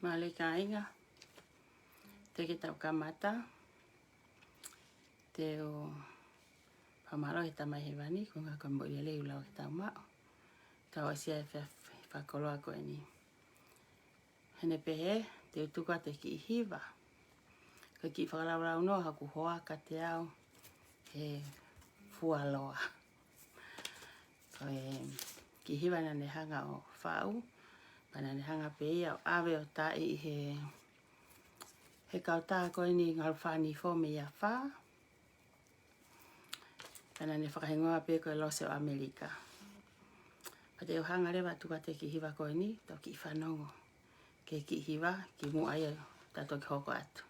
Male kainga. Te ke tau kamata. Te o pamalo he tamai he wani. Kunga ka mo i leu lau he tau mao. Tau asia e whakoloa koe ni. Hene pehe, te utuka te ki hiva. Ka ki whakalau no haku hoa ka te au. He fualoa. Ko ki hiva na ne hanga o whau. Pana ne hanga pe ia o awe o tai he kauta koe ni ngalwhani fo me ia wha. Pana ne whakahingoa pe koe lose o Amerika. Pa te o hanga rewa tuka te ki hiva koe ni, tau ki whanongo. Ke ki hiva, ki mu aia tato ki hoko atu.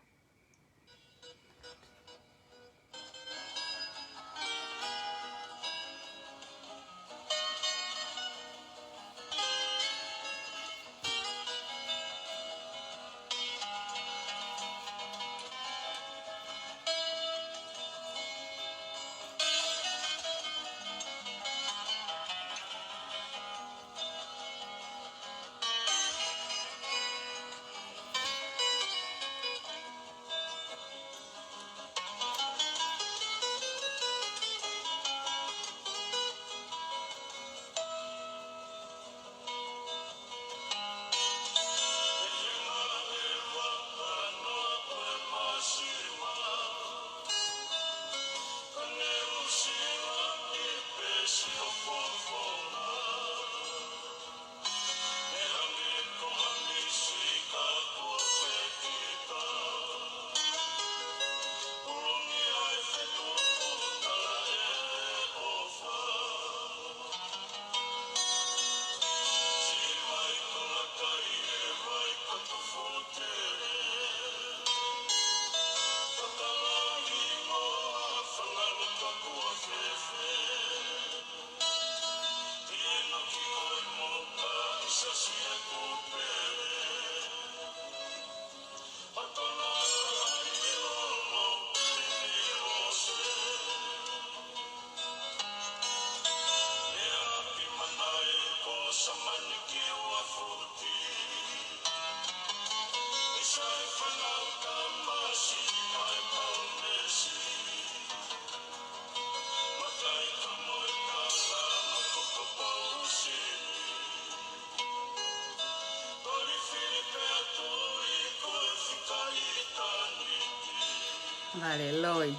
Vale, loi.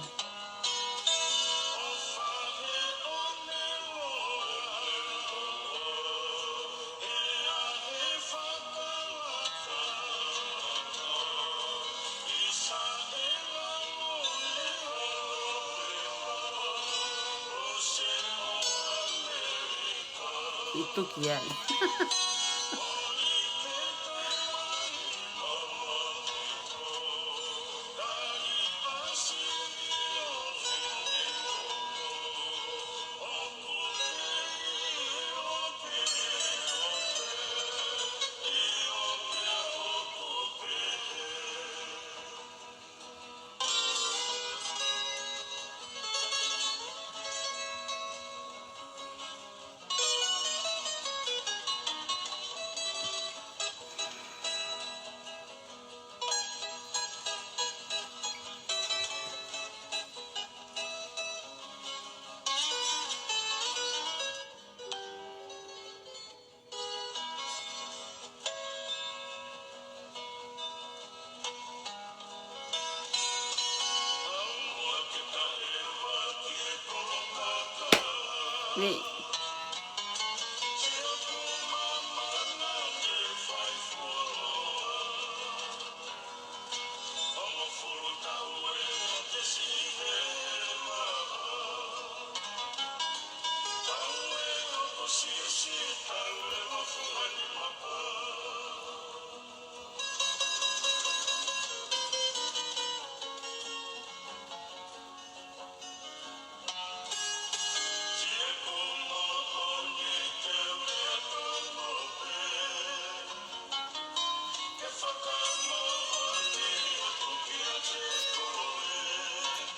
Itu kiai. Ni.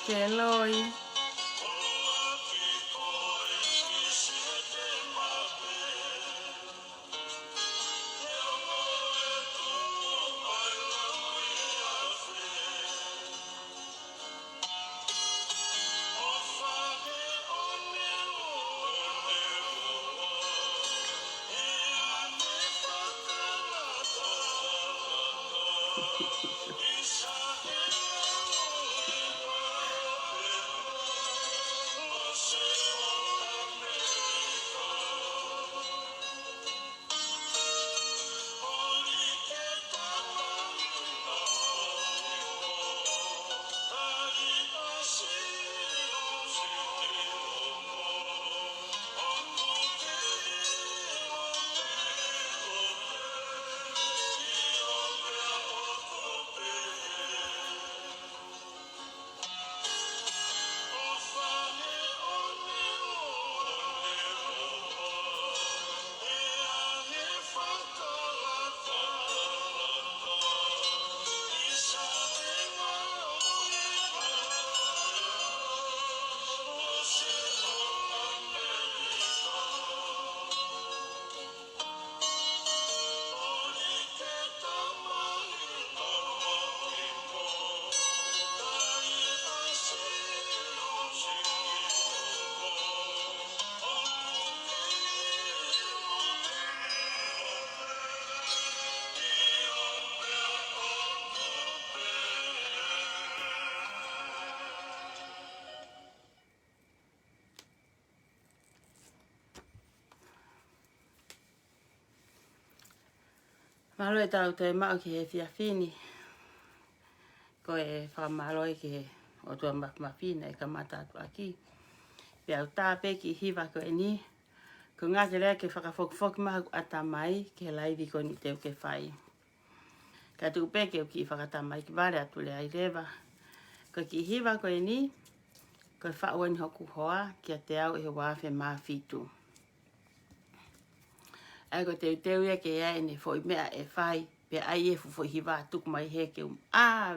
Te loi. Malo e tau te mau ki he fiafini. Ko e whamalo e ki he o tua mawhina e ka mata atu aki. Pea au tāpe ki hiwa ko e ni. Ko ngā te rea ke whakawhoki maha ata mai ke laivi ko ni teo ke whai. Ka tu pe ke ki whakata mai ki ware atu lea i rewa. Ko ki hiwa ko e ni. Ko e whaua ni hoku hoa ki a te au e he wawhe maa fitu. Ai ko te uteu ia ke ia e ne fo i mea e whai. Pe ai e fo hiwa tuku mai he ke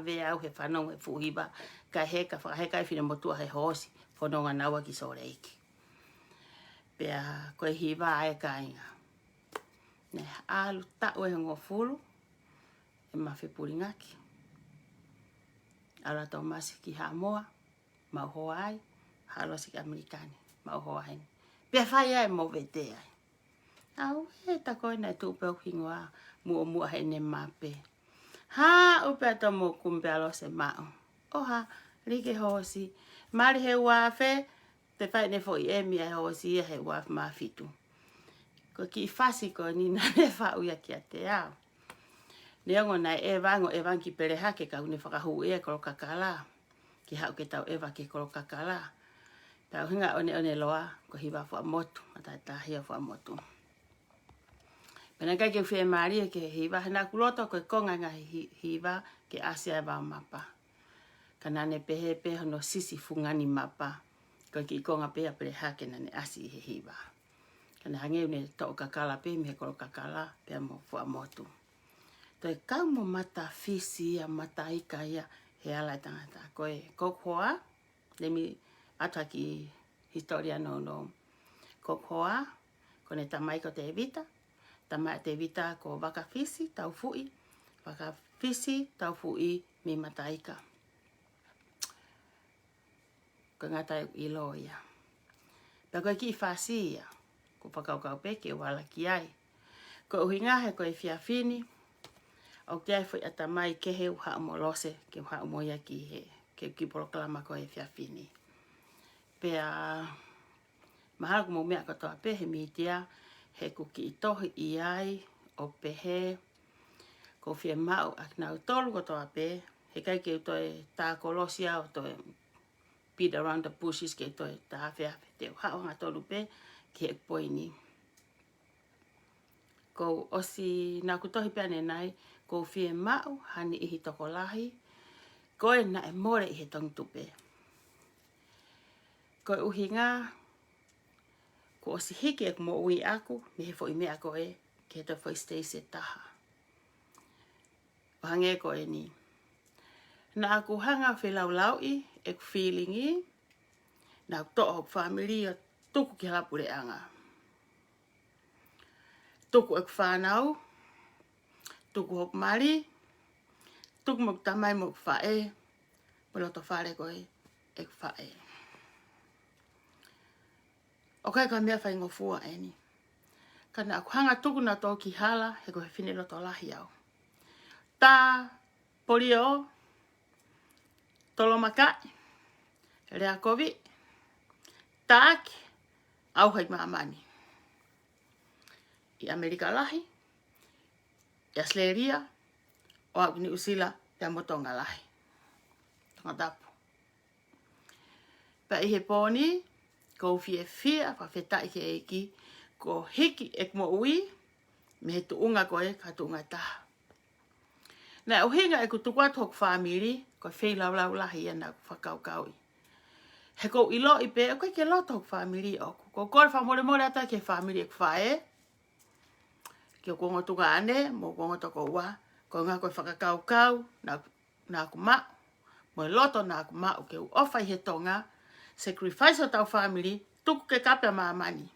ve au he whanau e fo hiwa. Ka heka whakaheka e whina motua he hosi. Whanonga naua ki sore iki. Pea koe hiwa ai ka inga. Ne alu tau e hongo fulu. E mawhi puri ngaki. Ala tau masi ki Hamoa. Mau hoa ai. Halo si Amerikani. Mau hoa ai. Pea whai ai mo vete ai. Au he ta koe nai tupe o kingoa. Mua he ne mape. Ha upe ato mo kumpe alo se mao. Oha like hosi. Mari he wafe. Te whai ne fo i emi ai hosi he wafe maa fitu. Ko ki fasi ko ni na ne whau ia ki a te au. Neongo nai e wango ki pere hake ka une whakahu ea kolo kakala. Ki hau ke tau ewa ke kolo kakala. Tau hinga one loa ko hiwa fua motu. Matai tahia fua motu. Pena kai ke whea maria ke hiwa. Hena kuloto ko konga ngā hiwa ke asia e wau mapa. Kanane pehe pehe no sisi fungani mapa. Ko ki konga pehe pere hake nane asi he hiwa. Kana hangeu ne tau kakala pe me kolo kakala pe mo fua motu. Toi kau mo mata fisi a mata ika ia he ala tangata. Koe kokhoa, lemi ataki historia no. Kokhoa, kone tamai ko te evita. Tamai te evita ko waka fisi, tau fui. Waka fisi, tau fui mi mata ika. Ko ngata ilo ia. Pea koe ki fasi ia. Ko pakau peke wala ki ai. Ko uhingahe ko e fiafini. O te ai fui atamai ke he uha mo lose. Ke uha mo ia ki he. Ke ki polokalama ko e fiafini. Pea mahara ko mo mea katoa pehe mi tia. He kuki i tohi i ai. O pehe. Ko fia mau ak nau tolu katoa pe. He kai ke utoe tā kolosia o toe. Beat around the bushes ke utoe tā fea. Te uha o ngā tolu pe. Ki he poini. Ko osi nā kutohi peane nai. Ko fie mau hani ihi toko lahi. Ko e na e more ihi tong tupe. Ko e uhi ngā. Ko osi hiki e mo ui aku. Me he fo i mea ko e. Ke he to fo i stay se taha. O hange ko e ni. Na aku hanga whelau lau i. E ku feeling i. Na aku toa hok family. Tuku ki halapure anga. Tuku e ku whanau. Tuku hok mari. Tuku mok tamai mok whae. Polo to whare koe e ku whae. O kai ka mea whai ngofua e ni. Kana aku hanga tuku na tō ki hala. He koe whine loto lahi au. Tā polio, tolomakai, rea kovi, taaki, auhai maamani. I Amerika lahi, i Asleria, o au ni usila te motonga lahi. Tonga tapu. Pa ihe poni, ko fia, pa feta ike eki, ko hiki ek mo ui, me he tuunga koe, ka tuunga taha. Na uhinga e kutukwatu hoku whamiri, ko whei lau lahi ana whakaukau. He kou ilo i pe, koe ke loto hoku whamiri oku. Ko kore whamore ata ke whamiri e kwhae, ke o kongo tunga ane, mo kongo toko ua, ko ngā koe whakakaukau, nā kuma, mo loto nā kuma, ke u ofa i he tonga, sacrifice o tau whamiri, tuku ke kapea maamani.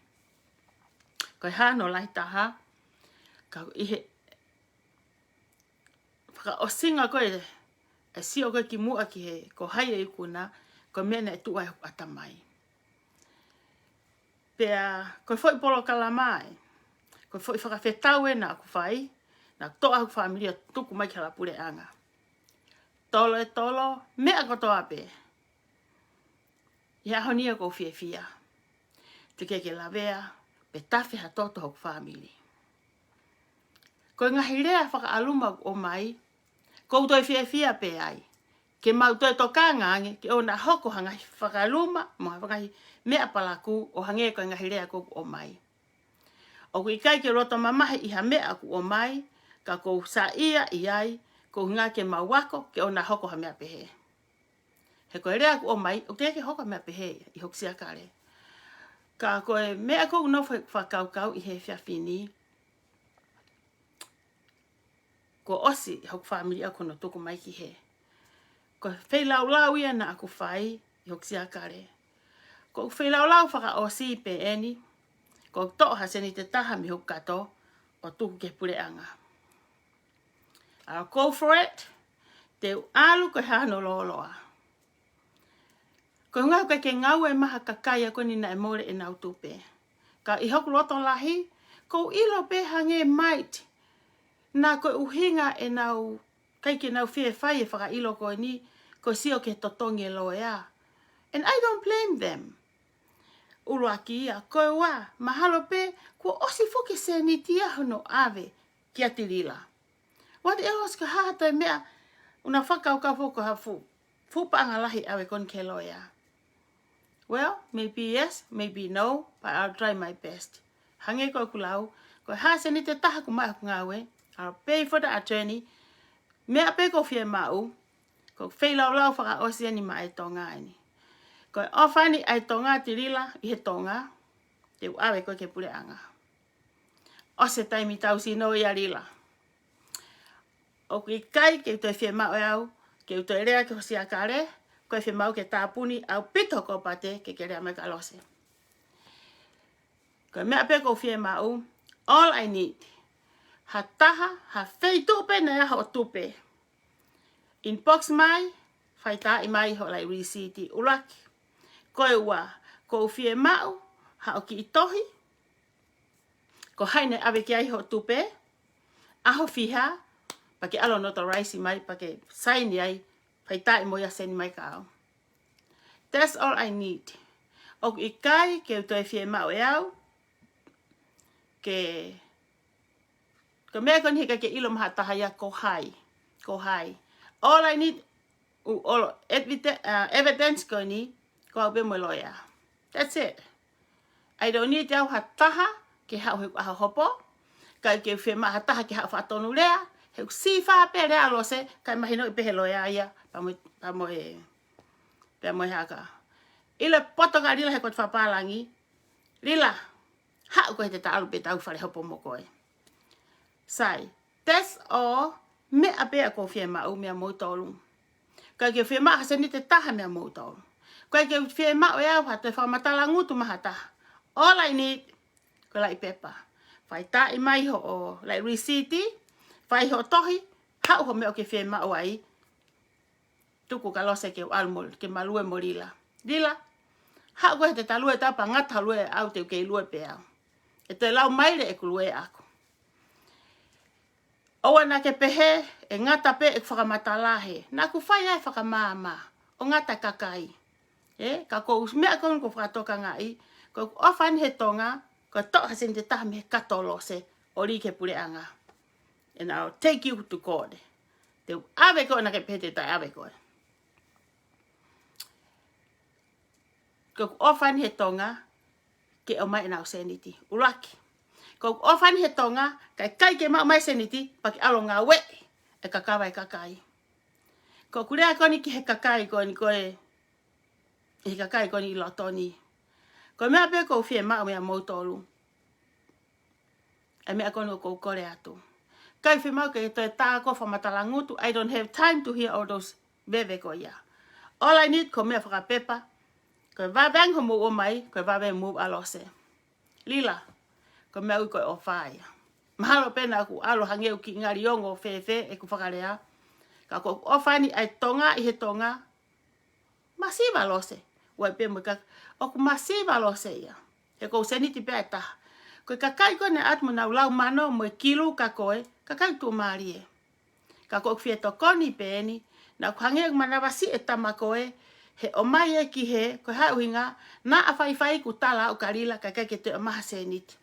Ko hano lai taha, ka ihe, whaka o singa koe, e si o koe ki mua ki he, ko hai e ikuna, ko mena e tua e atamai. Pea, koe fwoi polo kalamai, koe fwoi whakawhetau e nā kuwhai, nā toa hu whamiri tuku mai kala pure anga. Tolo e tolo, mea kotoa pe. Ia honia ko fia. Te ke lavea, pe tawhi ha toto hoku whamiri. Koe ngahi rea whakaaluma o mai, kou toi fia pe ai. Ke mau toi toka ngange, ke o na hoko hangahi whakaluma, mga whangahi mea palaku o hange koe ngahi rea kou o mai. O kui kai ke roto mamahe iha mea ku o mai, ka kou sa ia i ai, kou ngā ke mau wako, ke o na hoko ha mea pehe. He koe rea ku o mai, o te ke hoko mea pehe, i hoksia kare. Ka koe mea kou no whakaukau i he whiawhini, ko osi hoku whamiri ako no tuku mai ki he. Ko whei lau ia na aku whai, i hoksia kare. Ko whei lau whaka osi pe eni, ko toa haseni te taha mi hoku kato, o tuku ke pure anga. I'll go for it, te alu koe hano loloa. Ko ngau ke ngau e maha kakaya ko ni na e more e nau tupe. Ka i hoku loto lahi, ko ilo pe hange mait, na koe uhinga e nau, kai ke nau whie whai e whaka ilo koe ni, ko sio ke totongi e loea. And I don't blame them. Uruaki ia, koe wā, mahalo pe, ko osi fuke se ni tia hono ave, kia tirila. What else ka hata e mea, una whakauka fuko hafu, fupaanga lahi awe kon ke loea. Well, maybe yes, maybe no, but I'll try my best. Hange koe kulau, koe hase ni te taha ku mai ngawe, I'll pay for the attorney, mea pe ko fie mau, ko whei lau whaka osi ani ma e tonga ani. Koe ofani ai tonga tirila i he tonga, te uawe koe ke pule anga. Ose taimi tau si no ia rila. O kui kai ke utoi fie mau e au, ke utoi rea ke hosi akare, koe fie mau ke tāpuni au pito ko pate ke rea me kalose. Koe mea pe ko fie mau, all I need, ha taha, ha whei tupe na ia ho tupe. Inbox mai, whai tā i mai ho lai risiti uraki. Koe ua, ko fie mau, ha o ki i tohi, ko haine awe ki ai ho tupe, aho fiha, pa ke alo notarize mai, pa ke sign ai, whai tā i moia seni mai kao. That's all I need. O i kai, ke utoi fie mau e au, ko mea koni hika ke ilo maha taha ia ko hai. All I need, all evidence koni, ko au be mo loya. That's it. I don't need au hataha, ke hau ha hopo, ka ke fie maha taha ke hau whatonu rea, he si wha pe rea lose, kai mahino i pehe loya ia, pa mo e haka. Ila poto ka rila he kot whapalangi, rila, hau ko he te taalu pe tau whare hopo mo koe. Sai, that's all, me a pea ko fie mau mea moutolu. Ka ke fie maha se ni te taha mea moutolu. Koe ke fie mau e au hata whamatala ngutu maha taha. All I need, ko lai pepa. Whai tā i mai ho o lai risiti, whai ho tohi, hau ho me o ke fie mau ai, tuku ka lose ke almol, ke malue mo rila. Rila, hau koe te talue tapa ngata lue au te kei lue pe au. E te lau maire e kulue ako. Oa na ke pehe, e ngata pe e whakamatalahe. Nā ku whai ai whakamāma, o ngata kakai. Ka ko mea kon ko whakatoka ngai, ko ofan he tonga, ko toha sen te taha me katolo se, o li ke pule anga. And I'll take you to court. Te awe ko na ke pehe te tai awe ko. Ko ofan he tonga, ke o mai nao seniti, uraki. Ko ofan he tonga, kai ke mai seniti, paki alo ngā we, e kakawai kakai. Ko kurea koni ki he kakai koni koe, he kakai koni i lotoni. Ko mea pe ko fie mao mea mautolu. E mea koni ko kore atu. Kai fie mao ke toi tā ko whamatalangutu, I don't have time to hear all those bebe ko ia. All I need ko mea whakapepa, ko waweng ho muu o mai, ko waweng muu alose. Lila, ko mea ui koe o whaia. Mahalo pena aku alo hangeu ki ngari ongo fefe e ku whakarea. Ka ko ofani ai tonga i he tonga, masiva lose. Wai pe mo ka, o ku masiva lose ia. He ko seniti pe ai taha. Ko kakai ko ne atmo na ulau mano mo kilu ka koe, kakai tu marie. Ka ko fie to koni peni, na ku hangeu manawasi e tama koe, he o mai e ki he, ko hai uhinga, na a whai ku tala o karila kakai ke te o maha seniti.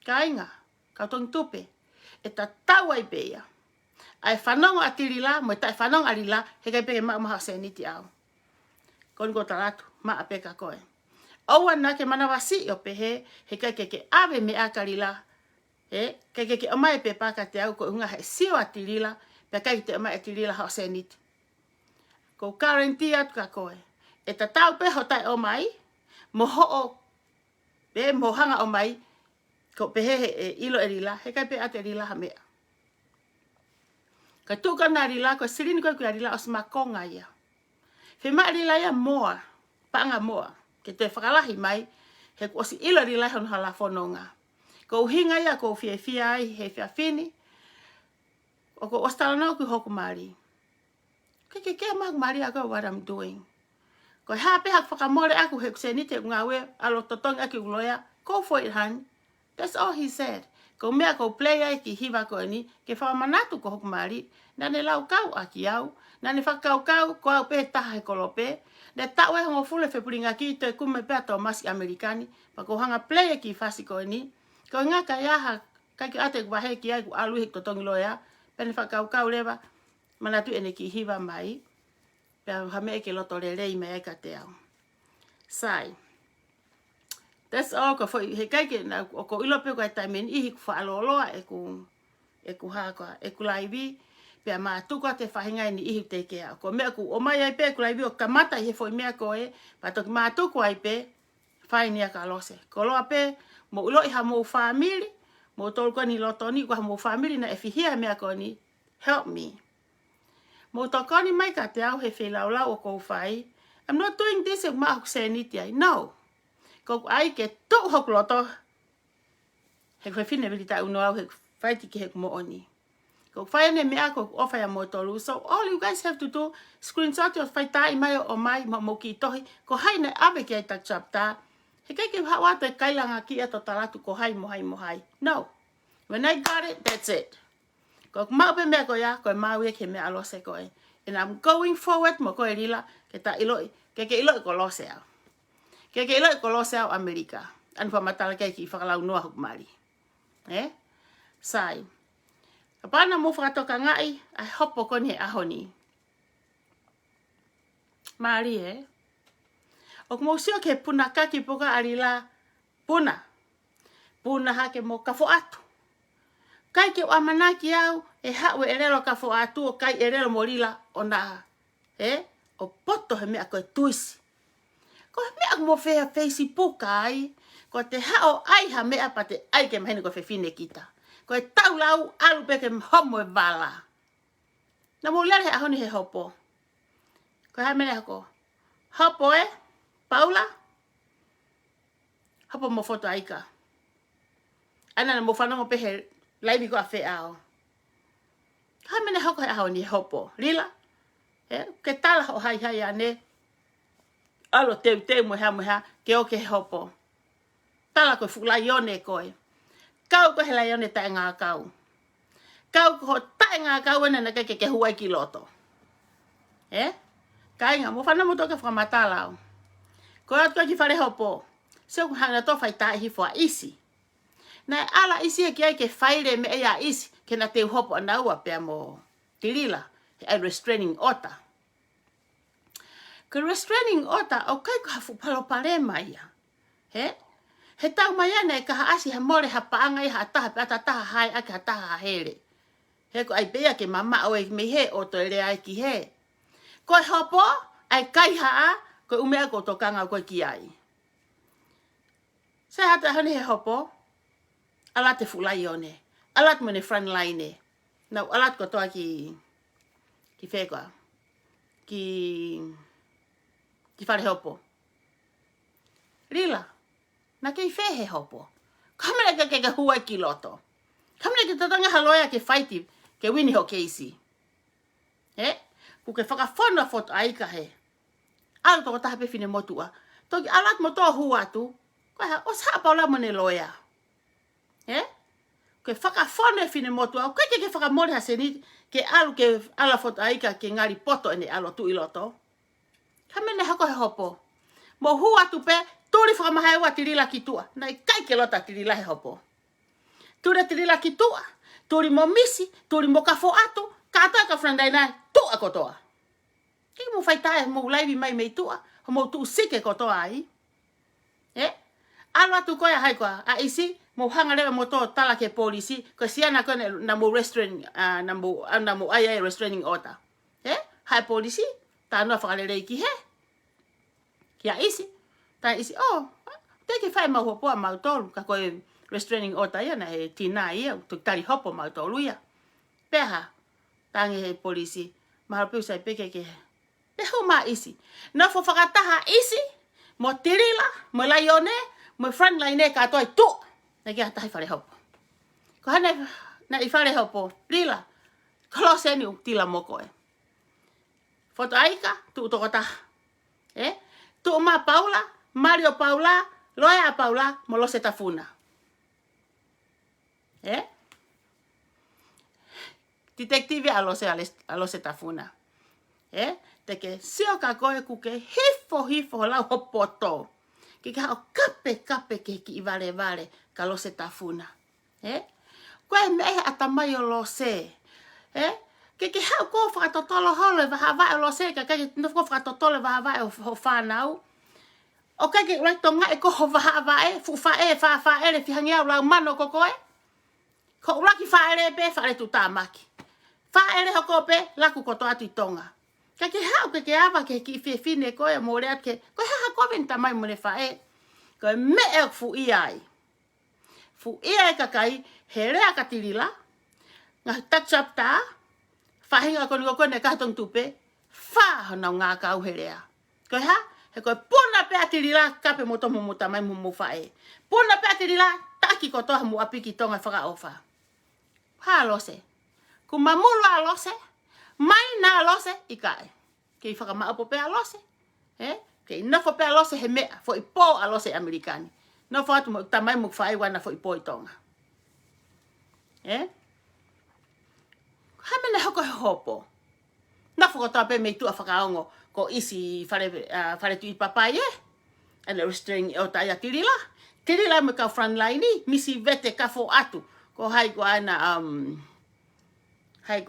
Ka inga, ka tong tupe, e ta tawa i peia. Ai whanonga atirila, mo tai whanonga arila, he kai peke maha seniti au. Kon ko talatu, maa peka koe. Oua na ke manawasi o pehe, he kai ke awe me akarila, kai ke omai pe paka te au, ko unga he sio atirila, pe kai te omai atirila hao seniti. Ko karentia atu ka koe. E ta tau pe ho tai omai, mo ho pe mo hanga omai, ko pehe e ilo erila, he kai pe ate erila ha mea. Ka tuka na rila, ko sirini koe kua rila o smakonga ia. Fe maa rila ia moa, paanga moa, ke te whakalahi mai, he ko si ilo rila hon hala whanonga. Ko uhinga ia, ko fie ai, he fia fini, o ko ostala nau ku hoku mari. Ke mahu mari ako what I'm doing. Ko hape hak whakamore aku he kusenite ngawe, alo totonga ki uloya, go for it, hun. That's all he said. Ko mea ko play ai ki hiva ko ni, ke whamanatu ko hoku mari, na ne lau kau aki au, na ne whakau ko au pe taha he kolope, ne tau e hongo fule whepuringa ki te kume pea tō masi Amerikani, pa ko hanga play ki whasi ko ni, ko ngā ka iaha, kai ki ate ku wahe ki ai ku alu hik totongi loya, pe ne whakau lewa, manatu ene ki hiva mai, pe hame e ke loto le rei me e ka te au. Sai. That's all ko foi he kai ke na ko ilo pe ko ai taimeni I ku fa aloloa e ku ha ko e ku laivi pe ma tu ko te fahinga ni I te ke ko me ku o mai ai pe ku laivi o kamata he foi me ko e pa to ma tu ko ai pe fai ni ka lose ko lo pe mo ulo I ha mo family mo tol ko ni loto ni ko mo family na e fihia me ko ni help me mo to ko ni mai ka te au he fe laula o ko fai I'm not doing this ma ku se ni ti no ko ai ke tu hok loto he ko fine bilita uno au he fight ki he mo oni ko fai ne me ako ofa ya motolu so all you guys have to do screenshot your fight tai mai o mai mo ki tohi ko hai ne ave ki ta chapter he ke wa te kailanga ki to talatu ko hai mo hai no when I got it that's it ko ma be me ko ya ko ma we ke me alo se ko and I'm going forward mo ko rila ke ta ilo ke ilo ko lo se ke ilo ko lo se America an fa matala ke ki fa la no ha mari sai apana mo fa to ngai I hope ko ni ahoni mari o mo sio ke puna ka ki poka arila puna ha ke mo ka fo atu kai ke amana ki au e ha we erelo ka fo atu o kai erelo morila ona o poto he me ko tuisi ko me mo fe Facebook ai ko te ha o ai ha me apate ai ke mahini ko fe fine kita ko e tau lau alu pe ke homo e vala na mo lere ahoni he hopo ko ha mele ko hopo Paula hopo mo foto aika ana mo fana mo pe he live ko afe ao ha mele hoko ahoni hopo lila ke tala ho hai ane alo te mo ha ke o ke hopo tala ko fula yone ko kau ko hela yone ta nga kau kau ko taenga kau na ke huai ki loto. Kainga mo fana mo toka whakamatala. Ko atu ki whare hopo. Se ku hanga to whai tae hi fua isi. Na ala isi e ki ai ke whaire me ea isi. Ke na te hopo ana ua pia mo tirila. A restraining order. Ka restraining order o kai ko hafu palo pare mai ia. He tau mai ana e kaha asi ha more ha paanga i ha taha pe ata taha hai ake ha taha here. He ko ai pea ke mama o e me he o to ere ai ki he. Ko hopo ai kai haa ko umea ko tokanga ko ki ai. Se hata hane he hopo ala te fulai one. Alat mo ne front line. Na alat ko toa ki whekoa. Ki whare hopo. Rila. Na kei whehe hopo. Kamera ke huai ki loto. Kamera ke tatanga haloia ke whaiti ke wini ho keisi. Ku ke whakawhona foto aika he. Ala toko taha pe whine motua. Toki alat mo toa hua tu. Koe ha os haa paula mo ne loia. Ke whakawhona e whine motua. Koe ke whakamore ha seniti. Ke alu ke ala foto aika ke ngari poto ene alo tu iloto. Kamene hako he hopo. Mo hua tu pe. Turi whakamahai ua tirila ki tua. Nai kai ke lota tirila he hopo. Turi tirila ki tua. Turi mo misi. Turi mo kafo atu. Kata ka frandai nai. Tua kotoa. Kiki mo whaitae mo laivi mai mei tua. Mo tu sike kotoa ai. Alu atu koe hai koa. A isi. Mo hanga lewa mo to tala ke polisi. Ko siana koe na mo restraining. Na mo ai restraining order. Hai polisi. Ta anua whakalelei ki he. Kia isi. Ta isi, teke whai mau hopoa mau tolu, ka koe restraining order ia na he tina ia, tu tari hopo mau tolu ia. Peha, tangi he polisi, mahapiu sai peke ke he. Pehu ma isi. Na fo whakataha isi, mo tirila, mo laione, mo frontline ka toi tu. Na kia tahi whare hopo. Ko hane, na i whare hopo, rila, close eni tila moko e. Foto aika, tu toko taha. Tu ma Paula, Mario Paula, Loia Paula, molose tafuna. Detective alose tafuna. Teke sio ka koe kuke hifo la hopoto. Kika hao kape ke ki vale ka lose tafuna. Koe mehe atamai o lose. Kiki hao ko whakatotolo hole waha o lose ka kake nofo whakatotolo waha o whanau. O kake rai tonga e koho waha fu fa ele fihangi au lau mano kokoe. Ko uraki fa ele pe fa ele tutamaki. Fa ele hoko pe laku koto atu i tonga. Kake hao keke awa ke ki fine koe mo reat ke. Koe haha koe tamai mo ne fa e. Koe me e fu iai. Fu iai kakai he rea katirila. Ngā touch up ta. Whahinga koni ko ne kahtong tupe. Wha na ngā kau he rea. Koe ha? He koe puna pe atirila kape mo tomo mo tamai mo whae. Puna pe atirila taki ko toha mo apiki tonga whakaofa. Ha lose. Ku mamulu a lose. Mai na lose ikae. Kei whakamaapo pe a lose. Kei nofo pe a lose he mea. Fo i po a lose Amerikani. Nofo atu mo tamai mo whae wana fo i po i tonga. Hamene hoko he hopo. Nofo ko toa pe mei tua whakaongo. Ko isi whare tui papai Ane restraining o taia tirila. Tirila me ka front line ni. Misi vete ka fo atu. Ko hai ko ana hai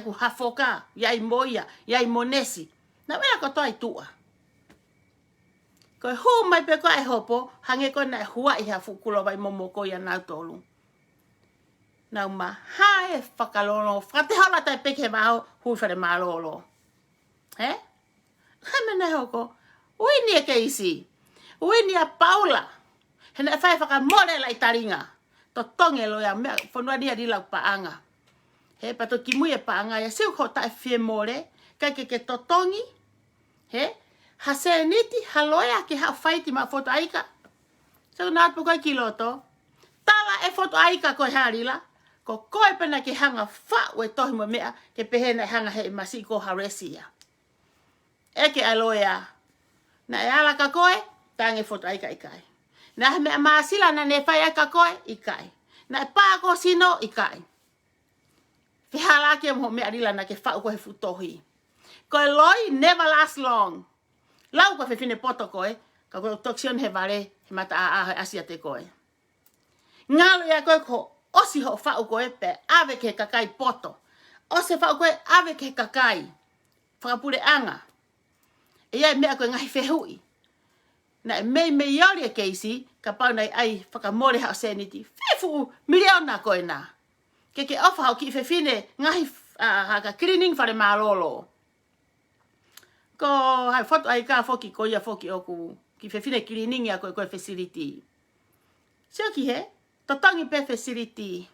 ku hafoka. Iai moia. Iai monesi. Na mea ko toa i tua. Ko hu mai pe ko ai hopo. Hange ko na hua i ha fukulo vai momoko ia nau tolu. Nau ma hae whakalolo. Whakatehala tai peke maho. Hui whare malolo. Hamene hoko. Uini e keisi. Uini a Paula. Hena e whai whakamore lai taringa. To tonge loia mea. Whanua nia di lau paanga. Pato ki mui e paanga. Ia siu ko tae fie more. Kai ke to tongi. Hase niti. Haloia ke hao whaiti ma foto aika. Sau naat po kai kiloto. Tala e foto aika koe harila. Ko koe pena ke hanga wha ue tohi mo mea. Ke pehena hanga he masi ko haresia. Eke aloia. Na e ala ka koe. Tange foto aika ikai. Na mea maasila na ne whai aika koe ikai. Na e pā ko sino i kai. Whihala ke mo mea rila na ke whau ko he futohi. Koe loi never last long. Lau ko whiwhine poto koe, ka koe toksione he vare, he mata a he asia te koe. Ngalo ia koe ko osi ho whau koe pe ave ke kakai poto. Ose whau koe ave ke kakai. Whakapure anga. E iai mea koe ngahi whehui. Na e mei iori e keisi, ka pau nei ai whakamore hao seniti. Whefu miliona koe nā. Ke ofa hao ki whiwhine ngahi haka cleaning whare marolo. Ko hai foto ai ka foki ko ia foki oku ki whiwhine cleaning ia koe facility. Sio ki he, totangi pe facility.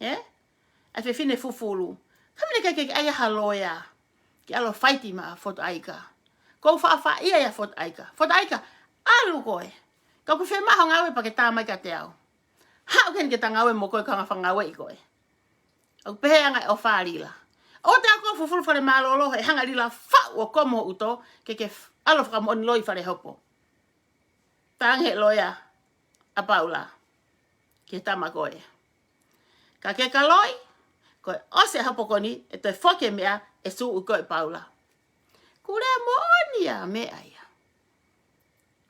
Ai whiwhine fufulu. Kamine ke ai haloia. Ki alo fighti ma foto ai ka. Ko wha ia foto ai ka. Foto ai ka, alu koe. Ka ku whemaho ngawe pa ke tā mai ka te au. Hau ken ke ta ngawe mo koe ka ngā whangawe i koe. Au pehe anga o whārila. O te ako fufulu whare malolo he hanga rila whau o komo uto ke alo whakamoni loi whare hopo. Tāng he loia a paula. Ke tama koe. Ka ke ka loi, koe ose hopo koni e toi whoke mea e su u koe paula. Kurea mo onia mea ia.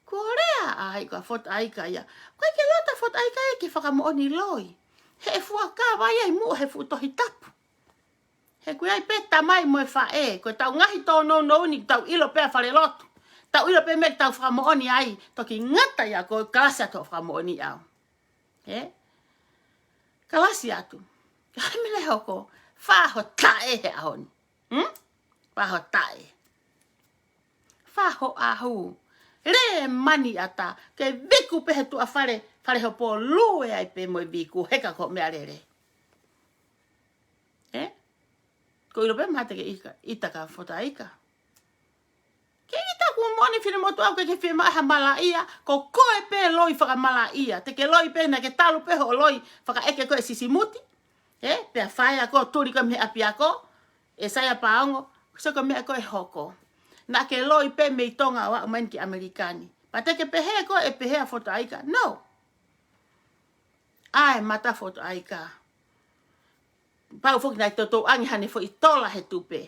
Korea ai ka fot aika ia. Koe ke lota fot aika e ke whakamooni loi. He fua ka vai ai mu he fu tohi tapu. He kui ai peta mai mo e wha e. Koe tau ngahi tō no ni tau ilo pea whare lotu. Tau ilo pea me tau whakamooni ai. Toki ngata ia koe kalasi atu whakamooni au. Kalasi atu. Kamile hoko. Whaho tae he ahoni. Whaho tae. Whaho ahu. Re mani ata. Ke viku pehe tu a whare. Whare hopo lue ai pe mo i viku. Heka ko mea rere. Ko ilo pe mahate ke itaka fota ika. Ke ita ku moni whine motu au ke whine maha mala ia. Ko koe pe loi whaka mala ia. Te ke loi pe na ke talu pe ho loi. Whaka eke koe sisimuti. Pea whaia ko turi ko me api ako. E saia paongo. So ko mea koe hoko. Na ke loi pe me tonga wa umain ki Amerikani. Pa te ke pehe ko e pehe a fota ika. No. Ai mata fota ika. Pau foki nai toto angi hane fo i tola he tupe.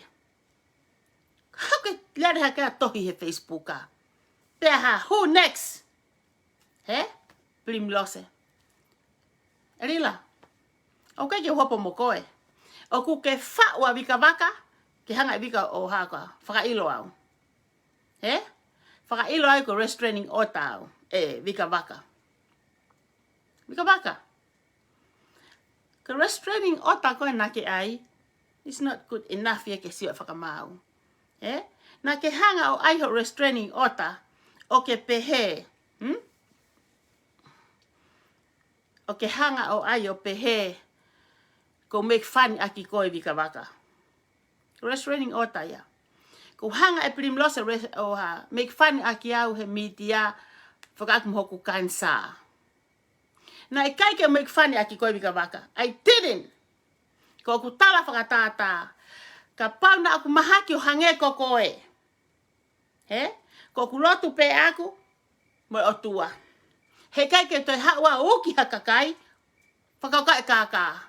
Hau ke lere hake a tohi he Facebooka. Pea ha, who next? Prim lose. Erila. O ke hopo mo koe. O ku ke whaua vika waka. Ke hanga i vika o haka. Whaka ilo au. Whaka ilo au ko restraining order au. Vika waka. Vika waka. Ka restraining order koe na ke ai, it's not good enough ye ke siwa whakamau. Na ke hanga o ai ho restraining order, o ke pehe. O ke hanga o ai o pehe, ko make fun aki koe vika waka. Restraining order ya. Ko hanga e prim losa o ha, make fun aki au he media, whakakumoku kansa. Na e kai ke make fun aki koe vika waka. I didn't. Ko aku tala whakatata. Ka pau na aku mahaki o hange ko koe. Ko aku lotu pe aku. Mo o tua. He kai ke toi hawa uki hakakai. Whakaukai kaka.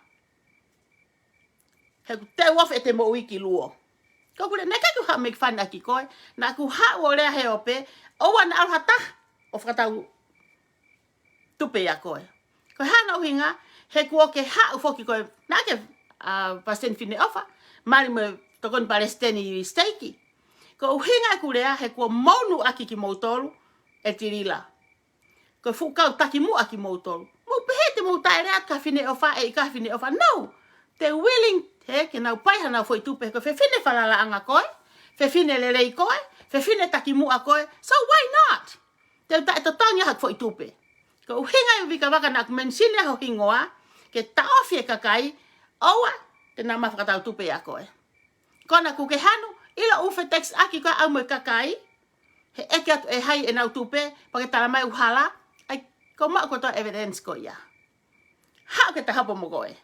He ku te wof e te mo wiki luo. Ko kule, ne kai ku ha make fun aki koe. Na aku hawa rea he ope. Owa na aruhata. O whakatau tupe ya koe. Ko hana uhinga, he kua ke hau foki koe, nā ke pasen whine ofa, mari me tokon Palestini steiki. Ko uhinga ku rea, he kua maunu aki ki mautolu, e tirila. Ko fukau taki mu aki mautolu. Mo pehe te mautai rea ka whine ofa, e ka whine ofa. No, te willing, ke nau paiha nau foi tupe, ko fe whine whalala anga koe, fe whine lerei koe, fe whine taki mu a koe, so why not? Te tatongi hak foi tupe. Ko uhinga i vika waka na kumensine ho hingoa, ke taofi e kakai, oua, te nā mawhakatau tupe a koe. Kona ku ke hanu, ila ufe text aki koe au mo kakai, he eke atu e hai e nau tupe, pa ke tala mai uhala, ai ko maa koto evidence ko ia. Hau ke ta hapo mo koe.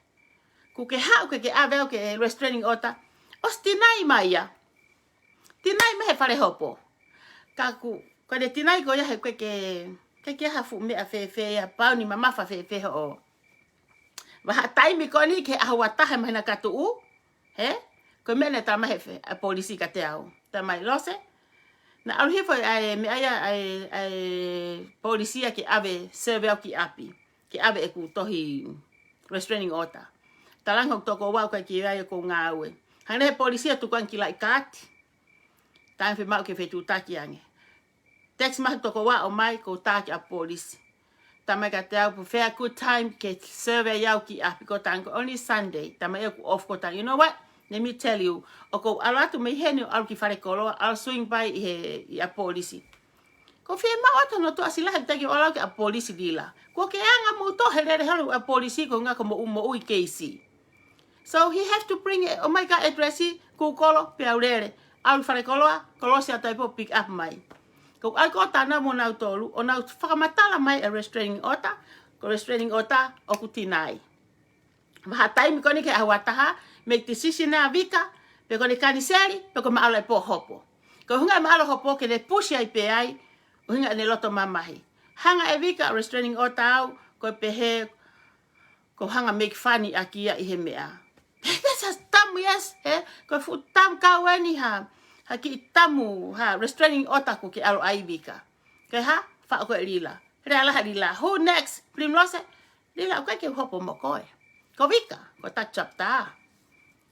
Ku ke hau ke aveo ke restraining order, os tinai mai ia. Tinai me he whare hopo. Ka ku, ko de tinai ko ia he koe ke hafu mea fe ya pau ni mamafa fe ho Waha taimi koni ke ahawatahe mahina katu he? Ko mene tamahe a polisi ka te au. Tamai lose. Na aluhifo me ai polisia ki ave serve au ki api. Ki ave e ku tohi restraining order. Talanga toko wau ka ki ai ko ngawe. Hane polisia tu kan ki lai kati. Tan fe mau ke fe tu taki ange. Text mah toko wa o mai ko taki a polisi. Tamai ka te au fair good time ke serve au ki api ko tango only Sunday. Tamai e ku off ko tango. You know what? Let me tell you, oko alatu me hene al ki fare kolo al swing by a polisi. Ko fe ma oto no to asila taki ola ki a polisi dila. Ko ke anga mo to hele a polisi ko nga ko mo ui keisi. So he have to bring oh my god addressi ku kolo pe aurere. Al fare kolo si atai po pick up mai. Ko al ko tana mo na tolu ona whakamatala mai a restraining order. Ko restraining order o ku tinai. Mahatai mi koni ke awataha make decision na vika pe koni kaniseri pe ko maala po hopo ko hunga maala hopo ke le push ai pe ai hunga ne loto mamahi hanga e vika restraining order ko pe he ko hanga make funny akia i he mea that's tamu yes ko fu tam ka weni ha haki tamu ha restraining order ko ke alo ai vika ke ha fa ko lila reala lila who next primrose lila ko ke hopo mo ko ko vika ko ta chapta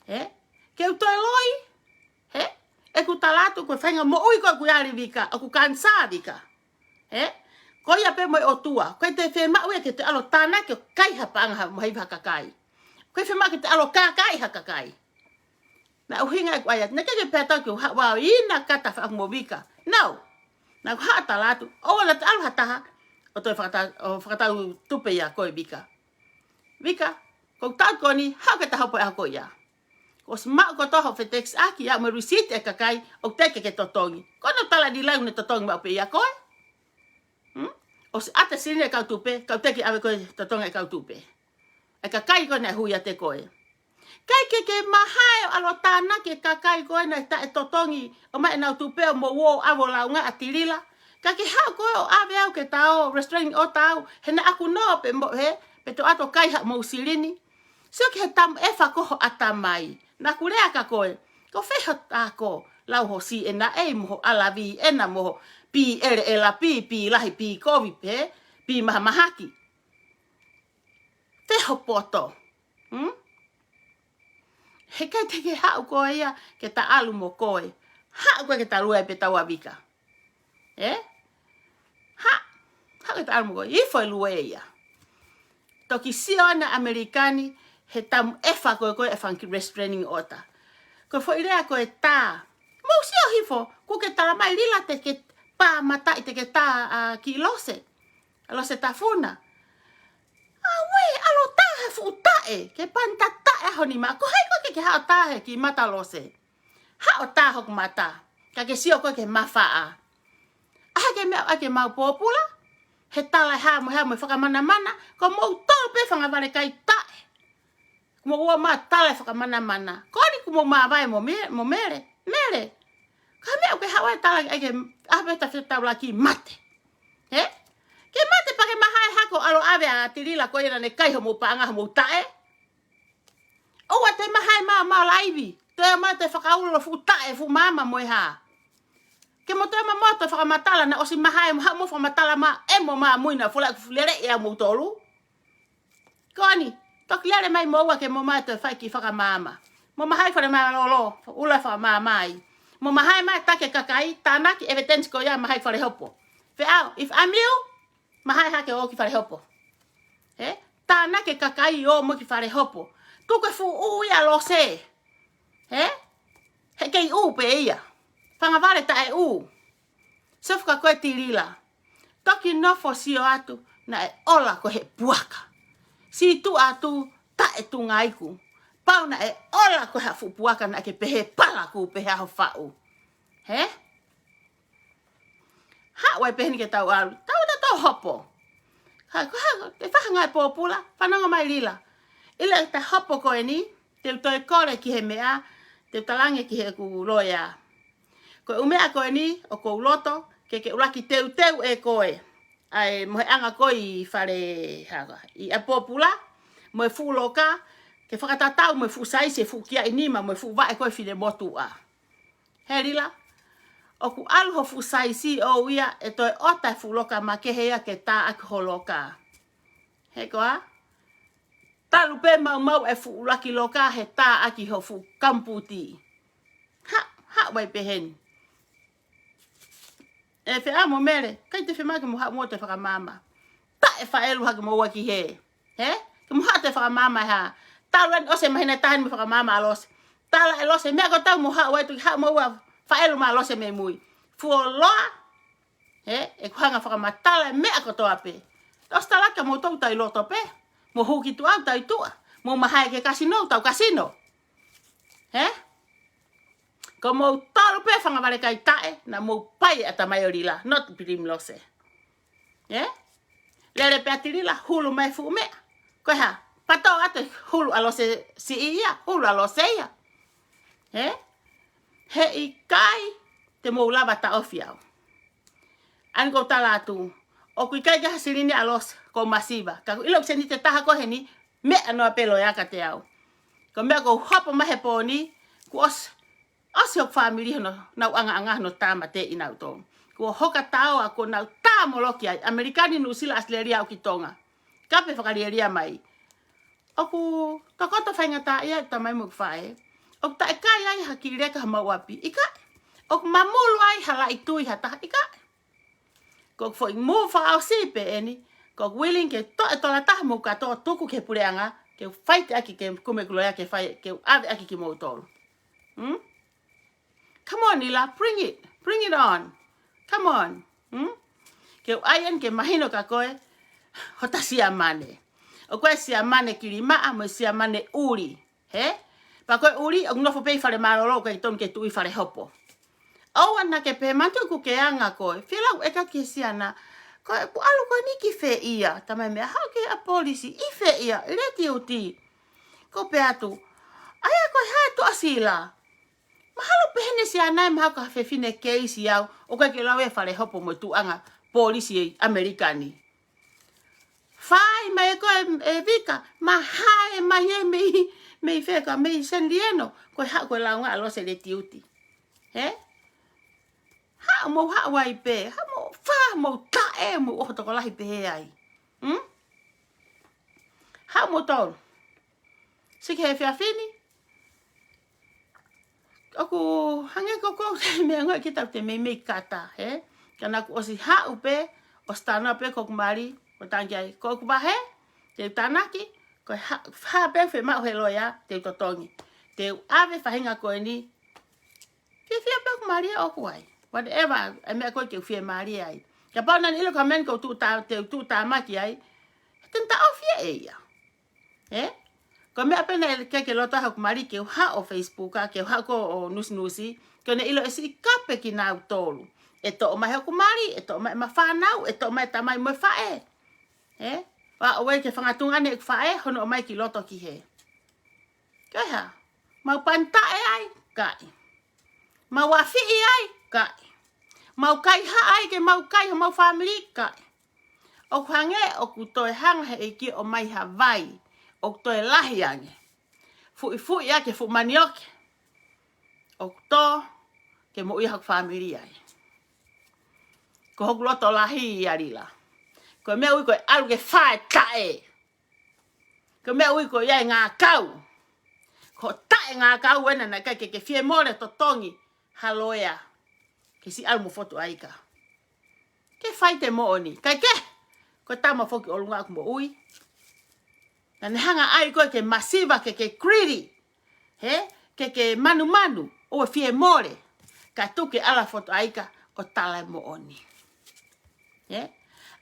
ke uto loi e ku talatu ko fenga mo ui ko ku yari vika aku kansa vika ko ia pe mo otua ko te fe ma ue ke te alo tana ke kai ha panga mai vaka kai ko fe ma ke te alo kai ha kai na uhinga ko ia na ke peta ko ha wa ina kata fa mo vika no na ha talatu o la te alo hata o to fakata tupe ya ko vika ko ta ko ni ha ke ta ha po ko ia os ma ko to ho fetex aki ya mo receipt e kakai o teke ke totongi kono tala di lau ne totongi ma pe ya ko os ate sine ka tupe ka teke ave ko totongi ka tupe e kakai ko na hu ya te ko kai ke mahai alo tana ke kakai ko na ta totongi o ma na tupe mo wo avo la nga atilila ka ke ha ko ave au ke tao restraining o tao he na aku no pe mo he pe to ato kai ha mo silini so ke tam e fa ko atamai na kulea ka koe ko feha ako lau ho si ena e mo alavi ena mo pi ele la pi lahi pi kovi pe pi mahaki te ho poto he kai te ke ha ko ia ke ta alu mo koe ha ko ke ta lue pe ta wabika ha ke ta alu mo i foi lue ia toki siona amerikani he tam efa ko e fanki restraining order ko fo ile ko ta mo si o hifo ku ke tala mai lila te ke pa mata te ke ta ki lose ta funa we alo ta fu ta ke panta ta ho ni ma ko hai ko ke ha ta ki mata lose ha o ta ho mata ka ke si o ko ke mafa ke mau popula he tala ha mo whakamana ko mo tol pe whanga vare kai tae mo ua ma tala whakamana koni ku mo mawai mo mere ka mea ke hawa tala ke apeta whetawla ki mate ke mate pa ke mahai hako alo ave a tirila ko ina ne kai ho mo paanga mo tae o wa te mahai ma laivi te mate whakaulo fu tae fu mama mo ha ke mo te ma moto whakamatala na osi mahai mo whakamatala ma mo ma muina fula fulere e mo tolu koni tok lere mai mo wa ke mo ma te fai ki whakamama mo mahai whare ma lolo ula whakamamai mo mahai ma take kakai tanaki evidence ko ya mahai whare hopo fe au if I'm you mahai hake o ki whare hopo tanaki kakai o mo ki whare hopo tu ke fu u ia lo se he kei u pe ia whangavare ta e u sofka koe tirila toki nofo si o atu na e ola ko he puaka si tu atu ta e tu ngaiku pau na e ola ko ha fu puaka na ke pehe pala ku pehe ho fau ha wai pehe ni ke tau alu tau na to hopo ha te whahangai popula whananga mai lila ila ta hopo ko e ni te toi kore ki he mea te talange ki he ku loia ko umea ko e ni o ko loto ke ulaki teu e koe ai mohe anga koi fare haga i a popula mo fu loka ke whakatatau mo fu sai se fu kia inima mo fu vae koe fine motu a. Herila, oku alu ho fu sai si o ia e toi ota fu loka ma ke hea ke tā aki ho loka. He koa? Talu pe mau e fu laki loka he tā aki ho fu kamputi. Ha wai pehen. E whea mo mere, kai te whemake mo ha mo te whakamama. Ta e whaelu hake mo waki he. He? Ke mo ha te whakamama ha. Talu an ose mahina tahani mo whakamama alose. Tala e lose, mea ko tau mo ha wai tu ha mo wa whaelu ma lose me mui. Fuo loa, he? E kuhanga whakamatala e mea ko toa pe. Tos talaka mo tau tai loto pe. Mo huki tu au tai tua. Mo mahai ke kasino, tau kasino. He? Ko mo talu pe whangaware kai tae, na mo pai ata mai orila, not pirim lose. He? Lere pe atirila, hulu mai fu mea. Koe ha, patau ate hulu alose si ia, hulu alose ia. He? He i kai te mo lava ta ofiau. Ani ko tala atu. O kui kai kaha sirini alos ko masiva. Kaku ilo kseni te taha kohe ni me anoa pelo yaka te au. Ko mea ko hopo mahe po ni ku os yok family no nau anga no tama te inau to. Ko hoka tau a ko nau tamo loki ai. Amerikani no sila asleria o kitonga. Kape whakarieria mai. Oku takoto whaingata ia tamai mo whae. Oku ta e kai ai haki reka mauapi. Ika. Oku mamulu ai hala itui hata. Ika. Kok foi mo fa au sipe eni kok willing ke to la ta mo ka to tuku ke pureanga ke fight aki ke come gloria ke fight ke ave aki ki mo tol. Come on Nila, bring it on. Come on. Ke ayen ke mahino ka koe hota sia mane. O koe sia mane kirima mo sia mane uri, he? Pa koe uri o nofo pe fare malolo ke ton ke tui fare hopo. O ana ke pe mantu ku ke anga koe. Fila e ka ke siana. Koe ku alu koe ni ki fe ia. Tamai mea hau ke a polisi. I fe ia. Reti uti. Ko pe atu. Aya koe hae tu asila. Mahalo pe hene siana e mahau ka fe fine keisi au. O koe ke lau e fare hopo mo tu anga polisi Amerikani. Fai mai koe e vika. Ma hae mai e mei fe ka mei sen lieno. Koe hau koe lau nga alo se reti uti. He? Ha mo ha wai pe, ha mo fa mo ta e mo o to lahi pe ai. Ha mo tol. Se ke fia fini. Aku hange ko me nga kita te me kata, he. Kana ku osi ha upe, o stana pe ko mari, o tangai ko ku ba he. Te tanaki, ko ha pe fe ma he loya, te totongi. Te ave fa hinga ko ni. Ke fia pe ko mari o ku ai. Whatever, I me ko ke fie mari ai. Ka pa na ilo ka men ko tu ta maki ai. Tenta o fie e ia. Ko me apena ke loto ha mari ke ha o Facebook ke ha ko o nusi. Ko ne ilo esi kape ki na tolu. E to o mai ha mari, e to mai ma fa nau, e to mai tamai mo fa e. Wa o ke fangatunga ne fa e hono mai ki loto ki he. Ka ha. Mau panta e ai kai. Mau afi ai kai. Mau kai ha ai ke mau kai ho mau family kai. O hange o ku toi hang he ki o mai ha vai. O toi lahi ange. Fu ya ke fu maniok. O to ke mo ia family ai. Ko ho loto lahi arila. Ko me ui ko alu ke fa kai. Ko me ui ko ia nga kau. Ko tae nga kau wena na ke fie more to tongi. Haloia. Ke si almo foto aika. Ke fai te mo oni. Kai ke. Ko tama foki olunga ku mo ui. Na hanga ai ko ke masiva ke greedy. He? Ke manu. O fie more. Ka tuke ala foto aika. O tala mo oni. He?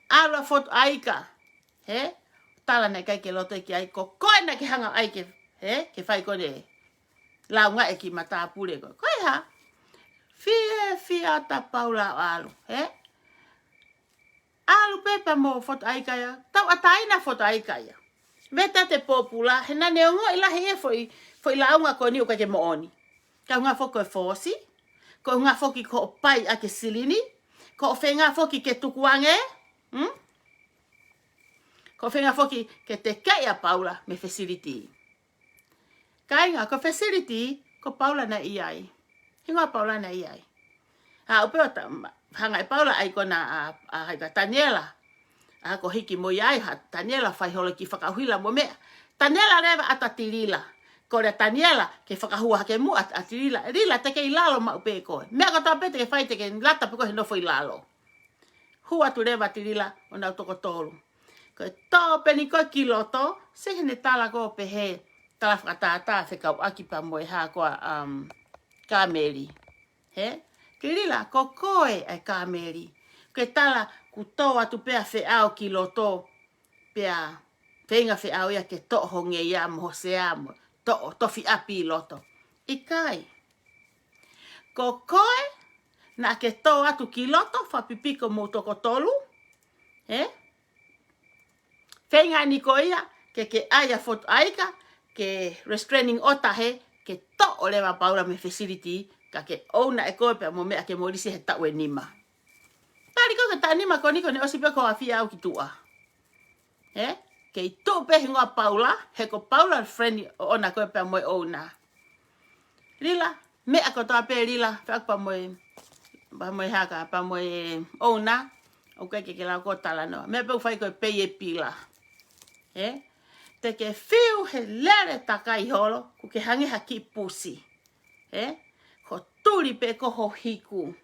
Ala foto aika. He? Tala na kai ke loto ki ai. Ko koe na ke hanga ai ke. He? Ke fai ko de. Launga e ki mata pule ko. Koe ha? Fia ta paula alu, he? Alu pepa mo foto aika ya. Tau ataina foto aika ya. Veta te popula, he na neongo ila he foi launga ko ni o ke mo oni. Ka nga foko e fosi, ko nga foki ko pai ake silini, ko fenga foki ke tukuange, Ko whenga foki ke te kea Paula me facility. Kainga, ko facility, ko Paula na iai. Hinga Paula na iai. Upeo hanga e Paula ai kona haika Daniela. Ko hiki mo iai ha Daniela whai holo ki whakahuila mo mea. Daniela rewa atatirila. Ko rea Daniela ke whakahua ke mu atirila. Rila te ke ilalo ma upe koe. Mea ko tāpete ke whai te ke lata piko he nofo ilalo. Hua tu rewa atirila o nau toko tolu. Ko tō peni koe ki loto, sehe ne tala ko pehe tala whakatātā whekau aki pa moe ha koa Kameri. He? Ke rila, ko koe ai Kameri. Ke tala ku tō atu pea wheao ki loto, pea whenga wheao ia ke tō honge ia mo se amo, tō tofi api loto. Ikai. Ko koe, na ke tō atu ki loto, whapipiko mo toko tolu. He? Whenga ni ko ia, ke aia foto aika, ke restraining order he, ke to o lewa Paula me facility, ka ke ouna e koe pia mo mea ke morisi he tau e nima. Tari ko ke ta nima ko niko ne osipe ko awhia au ki tua. Ke i tu pe hingoa Paula, he ko Paula friend o ona koe pia moe ouna. Rila, mea ko toa pe rila, whak pa moe haka, pa moe ouna, o ke lau ko tala noa. Mea pe ufai koe peye pila. Te ke whiu he lere takai holo, ku ke hangi haki pusi. Ko turi pe koho hiku.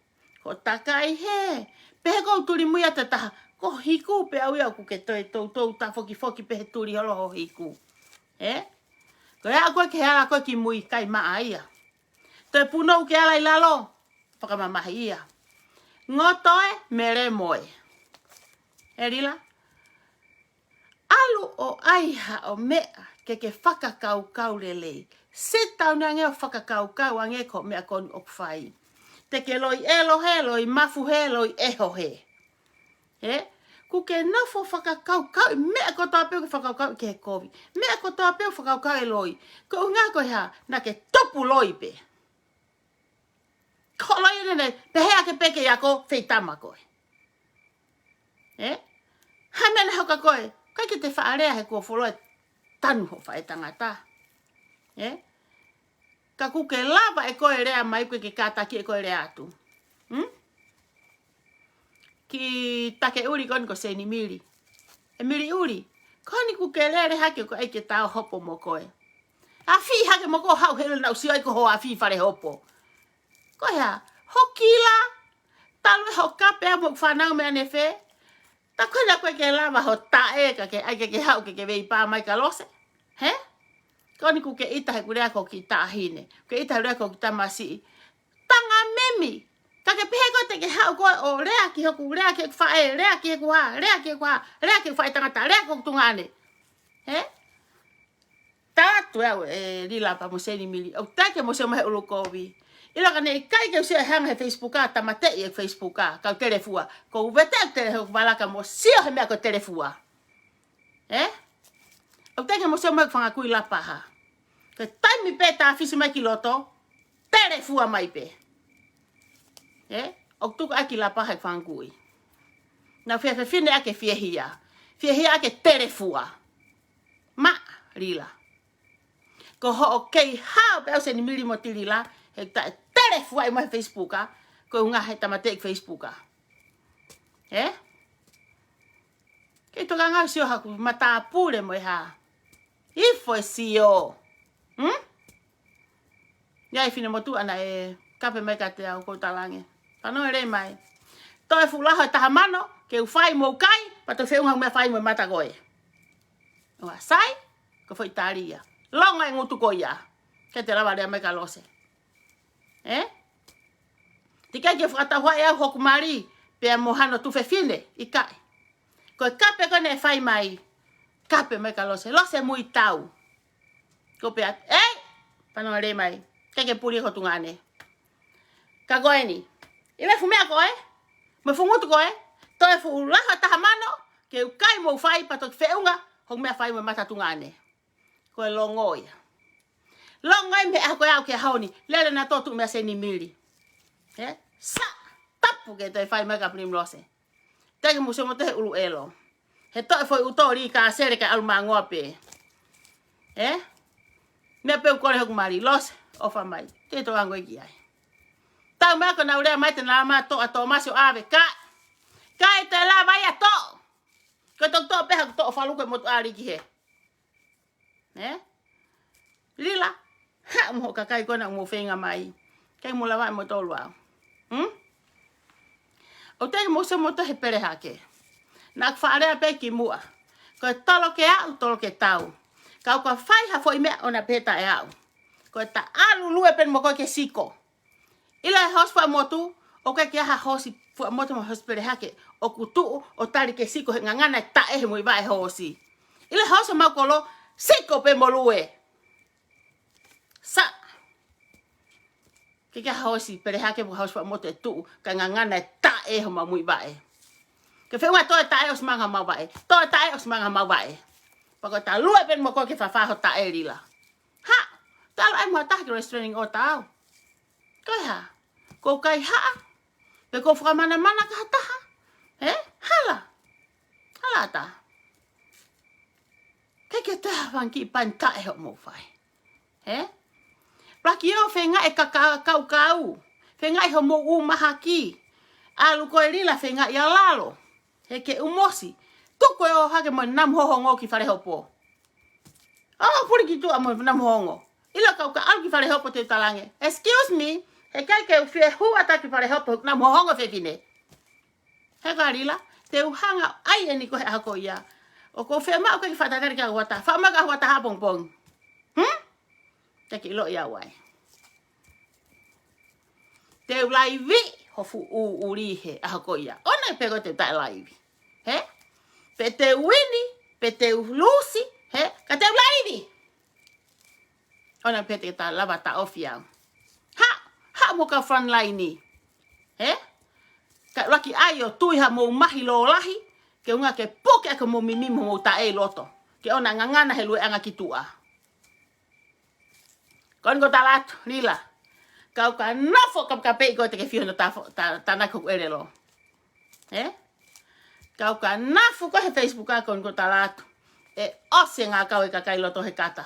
Ko takai he. Pe ko turi muia te taha. Ko hiku pe au iau ku ke toi tau ta foki pe he turi holo ho hiku. Ko ea koe ke ala koe ki mui kai maa ia. Te punou ke ala ilalo. Whakamamahi ia. Ngotoe mere moe. Rila? Alu o aiha o mea ke whakakau lelei. Se tau na ngeo whakakau ange ko mea koni o whai. Te ke loi elo he, loi mafu he, loi eho he. Ku ke nofo whakakau, mea ko tō peo ke whakakau ke he kovi. Mea ko tō peo whakakau e loi. Ko ngā koe ha, na ke topu loi pe. Ko loi nene, pe hea ke peke ya ko, wheitama koe. Ha mena hoka koe, kai ke te whaarea he kua wholoe tanu ho whae tangata. Ka kuke lava e koe rea mai koe ke kātaki e koe rea atu. Ki take uri koni ko seni miri. E miri uri, koni kuke lere hake ko eike tau hopo mo koe. A fi hake mo ko hau hele na usio eiko ho a fi whare hopo. Koe ha, hokila, talwe ho kapea mo whanau mea ne whe. Ta koe na koe ke lava ho tae ka ke aike ke hau ke wei pā mai ka lose. Koni ku ke ita he kurea ko ki tāhine. Ke ita he kurea ko ki tamasi. Tanga memi. Ka ke pehe ko te ke hau koe o rea ki hoku, rea ki whae, rea ki heku ha, rea ki whae tangata, rea ko tungane. Tātu au rila pa mo seni mili. Au take mo se mahe ulu kovi. Ila ka nei kai ke usio hanga he Facebooka, tamatei e Facebooka, kau telefua. Ko uvete au telefu malaka mo sio he mea ko telefua. Au take mo se mahe whanga kui lapaha. Ke taimi pe tā fisi mai ki loto, telefua mai pe. Au tuku aki lapaha e whangui. Na whine ake whiehia. Whiehia ake telefua. Ma, rila. Ko ho o kei hao pe au se ni mili mo tirila, he ta telefua i mai Facebooka, ko unga he tamatei Facebooka. Kei toka ngau sio haku mata pure mo ha. Ifo e sio. Ia fine mo tu ana e kape mai ka te au ko talange. Pano e rei mai. To e fulaho e taha mano, ke u whai mo kai, pa to whiunga mea whai mo mata koe. Oa sai, ko foi taria. Longa e ngutu ko ia. Ke te rawa rea mai ka lose. Tika ke whakata hoa e au hoku mari, pea mohano tu fine, i kai. Ko e kape kone e whai mai, kape mai ka lose. Lose mui tau. Ko pea, pano e rei mai. Ke puri ho tungane. Ka koe ni. Iwe fumea koe. Me fungutu koe. To e fu laha taha mano. Ke u kai mo whai pato ki whiunga. Hong mea whai mo mata tungane. Koe longoia. Longoi me a koe au ke haoni. Lele na totu mea seni mili. Sa. Tapu ke to e whai mai ka prim lose. Teke museo mo te ulu elo. He to foi utori ka sere ka alma ngope. Me pe ko le mari los ofa mai. Te to ango iki ai. Tau me ko na ure mai te na ma to ato masio ave ka. Ka te la vai ato. Ko to pe ha to fa lu ko mo ari ki he. Lila. Ha mo ka kai ko na mo fenga mai. Kai mo la vai mo to lua. O te mo se mo to he pere hake. Na whaarea pe ki mua. Ko tolo ke au, tolo ke tau. Kau ka whai ha foi mea o na peta e au. Ko ta alu lue pen mo ko ke siko. Ila e hos wha motu, o ke kia ha hosi wha motu mo hos pere hake. O kutu o tari ke siko he ngangana e ta e he mui vai hosi. Ila e hos mau kolo, siko pe mo lue. Sa. Ke kia hosi pere hake mo hos wha motu e tu. Ka ngangana e ta e he mui vai. Ke whenua toi tae os manga mau wae. Toi tae os manga mau wae. Pako ta lua pen mo ko ke whawhaho tae rila. Ha! Talo ai mua tahi restraining o tau. Kai ha? Ko kai ha? Pe ko whakamana mana ka taha? Hala? Hala ta? Kai ke taha wanki pan tae ho mo whai. Raki o whenga e kau kau. Whenga e ho mo umahaki. Alu ko e rila whenga i alalo. He ke umosi. Tuko e o hake mo nam hohongo ki whare hopo. Puri ki tua mo nam hohongo. Ila kau ka au ki whare hopo te talange. Excuse me. He kai ke uwhia huata ki whare hopo nam hohongo whewhine. He ka rila. Te uhanga ai e ni ko he hako ia. O ko whea mao ke ki whatakari ka wata. Whama ka wata hapong pong. Te ki ilo ia wai. Te ulaiwi. Hofu urihe hako ia. Ona e pego te tae laiwi. Pe te wini, pe te lusi, ka te ulaiwi. Ona pe te ta lava ta ofi au. Ha mo ka front line ni. Ka raki ai o tui ha mo mahi lo lahi, ke unga ke poke aka mo mimi mo ta e loto. Ke ona ngangana he lue anga ki tua. Kon ko talat, lila. Kau ka nafo ka pe ko te ke fio no ta na ko ere lo. Kau ka nafu ko he Facebook a kon ko talatu. E ose nga kau e ka kai loto he kata.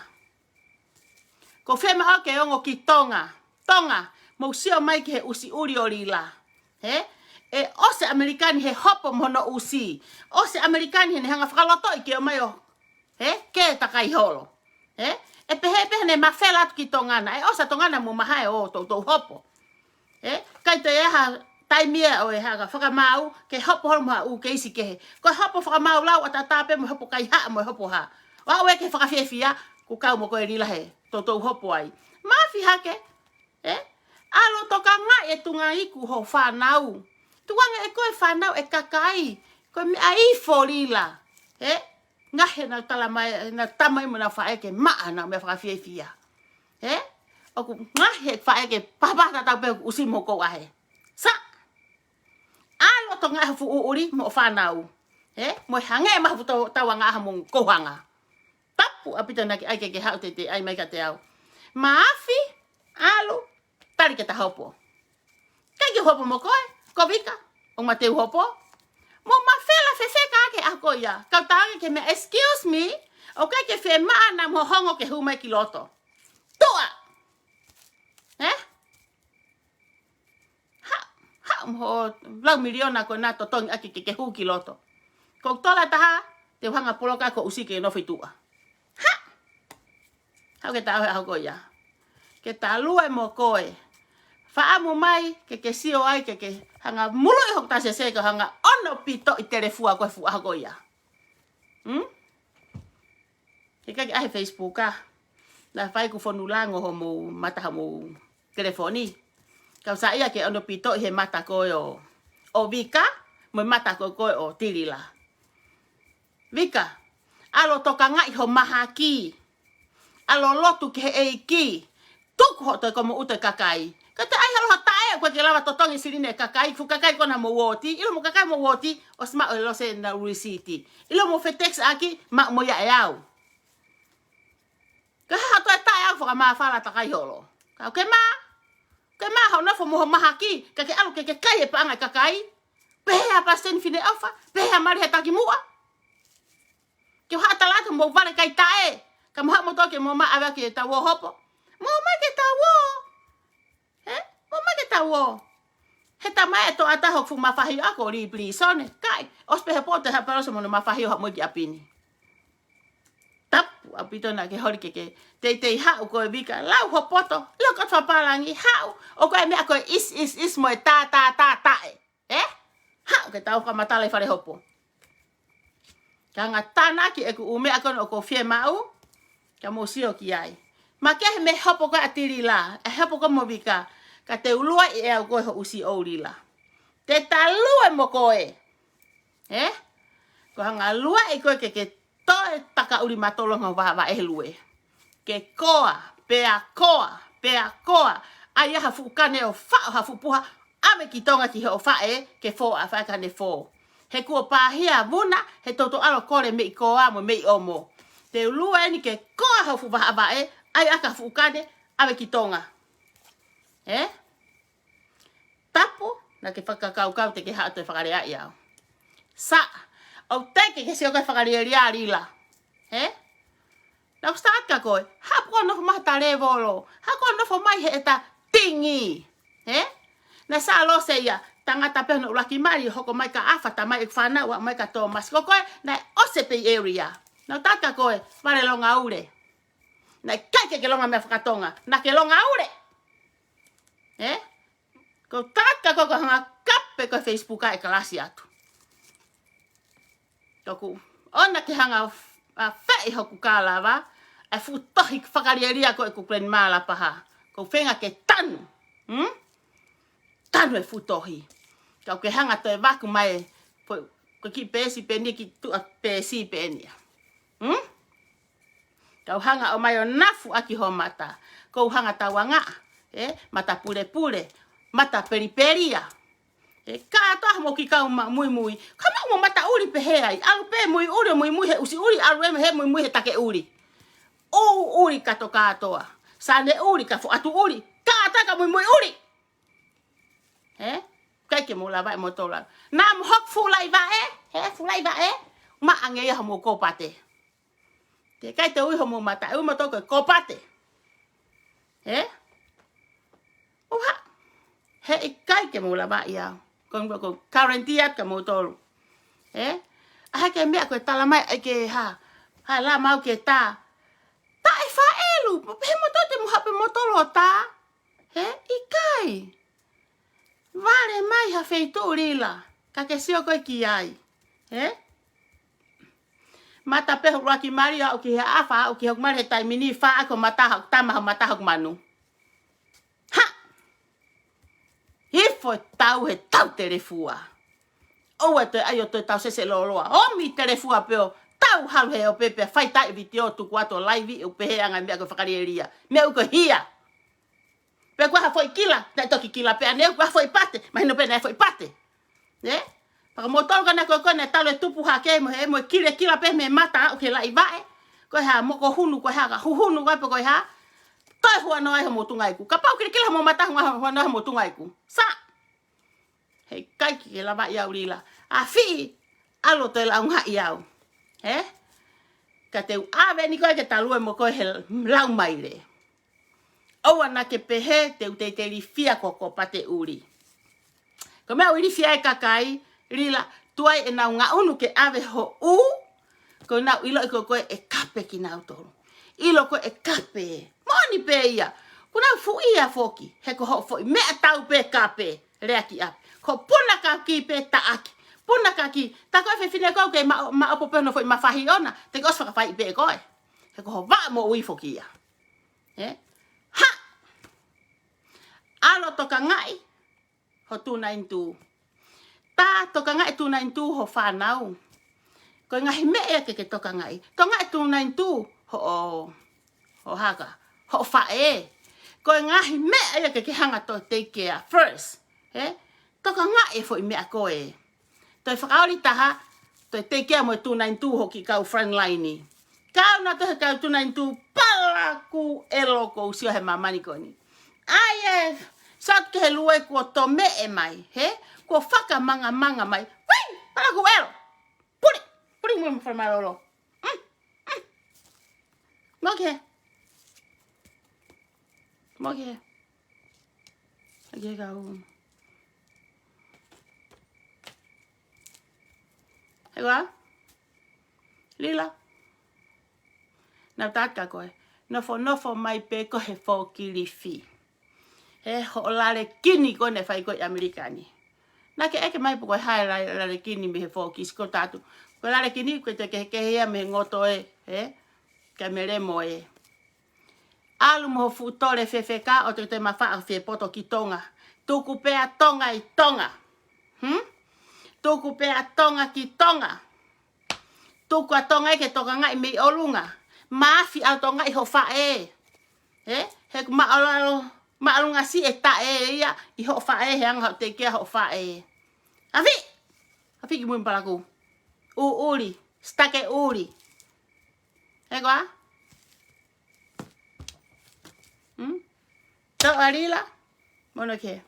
Ko fema o ke ongo ki tonga. Tonga, mo sio mai ki he usi uri o rila. E ose Amerikani he hopo mono usi. Ose Amerikani he hanga whakaloto i ke o mai o. Ke takai holo. E pehe ne mawhela atu ki tongana. E osa tongana mo mahae o tau hopo. Kai te eha taimia o e haga whakamau ke hopo holo maha u ke isi kehe. Ko hopo whakamau lau a tatape mo hopo kai haa mo hopo haa. Wa ue ke whakawhiawhia ku kau mo koe rila he tau hopo ai. Mawhi hake. Alo toka ngai e tunga iku ho whanau. Tuanga e koe whanau e kakai. Koe me a ifo rila. Ngahe na tala mai na tamai mo na whae ke maa na me whakawhiawhia. Oku ngahe whae ke papata tau pe usi mo kou ahe. Sa! Alo to ngahe fu uuri mo whanau. Mo hange mahu tawa ngaha mong kohanga. Tapu apita na ki aike ke hau te ai mai ka te au. Maafi, alo, tari ke ta hopo. Kai ke hopo mo koe? Ko vika? O ma te hopo? Mo mawhela whewheka ake ako ia. Kau taange ke me, excuse me, o kai ke whe maa na mo hongo ke humai ki loto. Tua! Ha mo lau miliona ko na to tongi ake ke hu ki loto. Ko tola taha, te hanga poloka ko usi ke no fitua. Ha! Hau ke tau he ako ia. Ke ta lue mo koe. Whaamu mai ke sio ai ke hanga mulu i hok tase se ko hanga ono pito i telefua koe fu ako ia. Ke kaki ahe Facebook ka. Na whai ku whonulango ho mo mata mo telefoni. Kau sa ia ke ono pito i he mata koe o Vika. Mo mata koe o Tirila. Vika. Alo toka ngai ho mahaki. Alo lotu ke he eiki. Tuku ho toi komo ute kakai. Kata ai halo hatae koe ke lawa totongi sirine kakai. Fu kakai kona mo woti. Ilo mo kakai mo woti. O sma o lo se na risiti. Ilo mo fetex aki. Ma mo ya eau. Kaha hato e tae au whaka maa whala takai holo. Kau ke maa. Ke maa hau nafo moho mahaki. Kake alu ke kai e paanga kakai. Pehea pasen fine alfa. Pehea mari he taki mua. Ke hata lata mo vale kai tae. Ka mo mo toke mo ma ava ke ta wo hopo. Mo ma ke ta wo. Mo ma ke ta wo. He ta mai to ata ho fu mafahi ako ri pli sone. Kai, os pe pote ha pero so mo mafahi ho mo ki apini. Tapu apito na ke hori ke te ha ko bika lau ho poto. Lo ka fa palangi ha. O ko me ako is mo ta. Ha ke tau ka matale fare hopo. Kanga tana ki eku ume ako no ko fie mau. Ka mo sio ki ai. Ma ke me hopo ko atiri la. E hopo ko mo bika. Ka te ulua e au ko ho usi ouri la. Te talua mo ko e. Ko hanga lua e ko ke toe taka uri matolo nga wa e lue. Ke koa, pea koa. Ai ha fu kane o fa ha fu puha. Ame ki tonga ki ho fa e ke fo a fa kane fo. He kua pāhia vuna, he toto alo kore me i koa mo me i omo. Te ulua e ni ke koa ha fu wa e, ai aka fu kane, ame ki tonga. Tapo, na ke whakakau te ke hao te whakarea i au. Sa, au teke ke seo kai whakarea ri la. Na kustaat ka koe, hapo no mata revolo, hako no mai he eta tingi. Na sa lo se ia, tangata pe no laki mari hoko mai ka afata mai ek fana wa mai ka Thomas. Ko koe na osepe area. Na tata koe, vale longa ure. Na kai ke longa me whakatonga, na ke longa ure. Ko tata ko hanga kape ko Facebook ai klasi atu. Toku ona ke hanga fei hoku kala wa, e fu tohi whakarieria ko e ku plen mala paha. Ko whenga ke tanu. Tanu e fu tohi. Kau ke hanga to e waku mai ko ki pesi peni ki tu pesi penia. Kau hanga o mai o nafu aki ho mata. Ko hanga tawanga, mata pule. Mata periperia. Ka to mo ki kau mui. Kama mo mata uri pe hei. Alu pe mui he usi uri alu he mui he take uri. O uri kato katoa. Sane uri ka fu atu uri. Ka taka mui uri. Kai ke mo lava mo tola. Nam hok fulai va fulai va ma ange ya mo ko pate. Te kai te ui ho mo mata, mo to ko pate. Oha. He kai ke mo lava ia. Kon ko karentia ka mo tolu. A ke me ko tala mai ke ha la mau ke ta. Ta e fa elu, he mo to te mo hape mo tolu ta. Ikai. Vale mai ha feito rila. Ka ke sio ko ki ai. Mata pe roki maria o ki ha afa o ki hok mare tai mini fa ko mata hok tama mata hok manu. Ha. Hifo tau he tau telefua. O te ayo te tau se loloa. O mi telefua peo tau halu he o pepe fai tai video tu kwato live o pe anga me ko fakarieria. Me ko hia. Pe kwa ha foi kila, ta toki kila pe ane kwa foi pate, mas no pe na foi pate. Para motor kana ko na talo tupu ha ke mo kila pe me mata o ke la ivae. Ko ha mo ko hunu ko ha hunu ko ko ha. Tai hua no ai mo tungai ku. Ka pau kila mo mata hua no mo tungai ku. Sa. Hei kai ki la va ia urila. A fi alo te la unha iau. Ka te ave ni ko ke talue mo ko he lau mai le. O ana ke pehe te li fia ko pate uri. Ko me uri fia e kakai rila tuai e na nga unu ke ave ho u ko na ilo ko e kape ki na toro. Ilo ko e kape. Moni pe ia. Kuna fu ia foki. He ko ho foi me tau pe kape reaki ap. Ko puna ka ki pe taaki. Puna ka ki. Ta ko fe fine ko ke ma opo pe no foi ma fahi ona. Te ko fa fai pe ko. He ko va mo ui foki ia. Ha! Alo toka ngai ho 292. Ta toka ngai 292 ho whanau. Ko ngahi mea ke toka ngai. Toka ngai 292 ho haka. Ho whae. Ko ngahi mea ke hanga to take care first. Toka ngai fo i mea koe. Toi whakaori taha, toi take care mo 292 ho ki kau front line ni. Kau na tohe kau 292 palaku eloko usio he mamani ko ni. Aie, sat ke he lue kua to me e mai, kua whaka manga mai. Wing, palaku elo. Puri mo whamarolo. Moke. Moke. Ake kau. Hega? Lila. Na taka koe. Nofo mai pe ko he fo kilifi. He ho lale kini ko ne fai ko Amerikani. Na ke eke mai po hai lale kini me he fo kis ko tatu. Ko lale kini ko te ke hea me ngoto he? Ke mere mo e. Alu mo futole fefeka o te mafa a fe poto ki tonga. Tuku pea tonga I tonga. Tuku pea tonga ki tonga. Tuku a tonga ke toka ngai me olunga. Maafi a tonga I ho fa e. He maalunga si e ta e ia I ho fa e he anga te kia ho fa e. Afi ki mui mpalaku. Uri. Stake uri. He koa? To alila? Mono ke?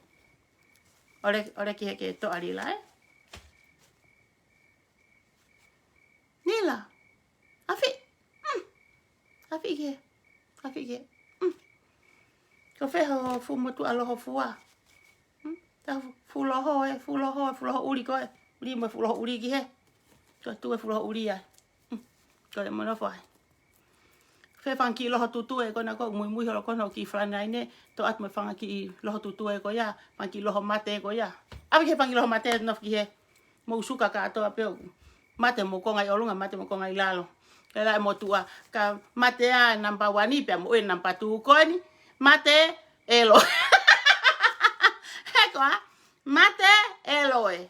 Ore ki heke to alila Nila. Afi ke. Ko feho fu motu aloho fua. Ta fuloho uri koe. Uri mo fuloho uri ki he. Ko tu fuloho uri ai. Ko le mono fai. Fe fanki loho tutu e kona ko mui holo kono ki flana ine to at me fanga ki loho tutu e ko ya fanki loho mate ko ya. Abi ke fanki loho mate no ki he. Mo suka ka to apeo. Mate mo konga I olunga mate mo konga I lalo. Kala mo tua ka mate a namba wani pe mo e namba tu ko ni. Mate elo. He ko mate elo he.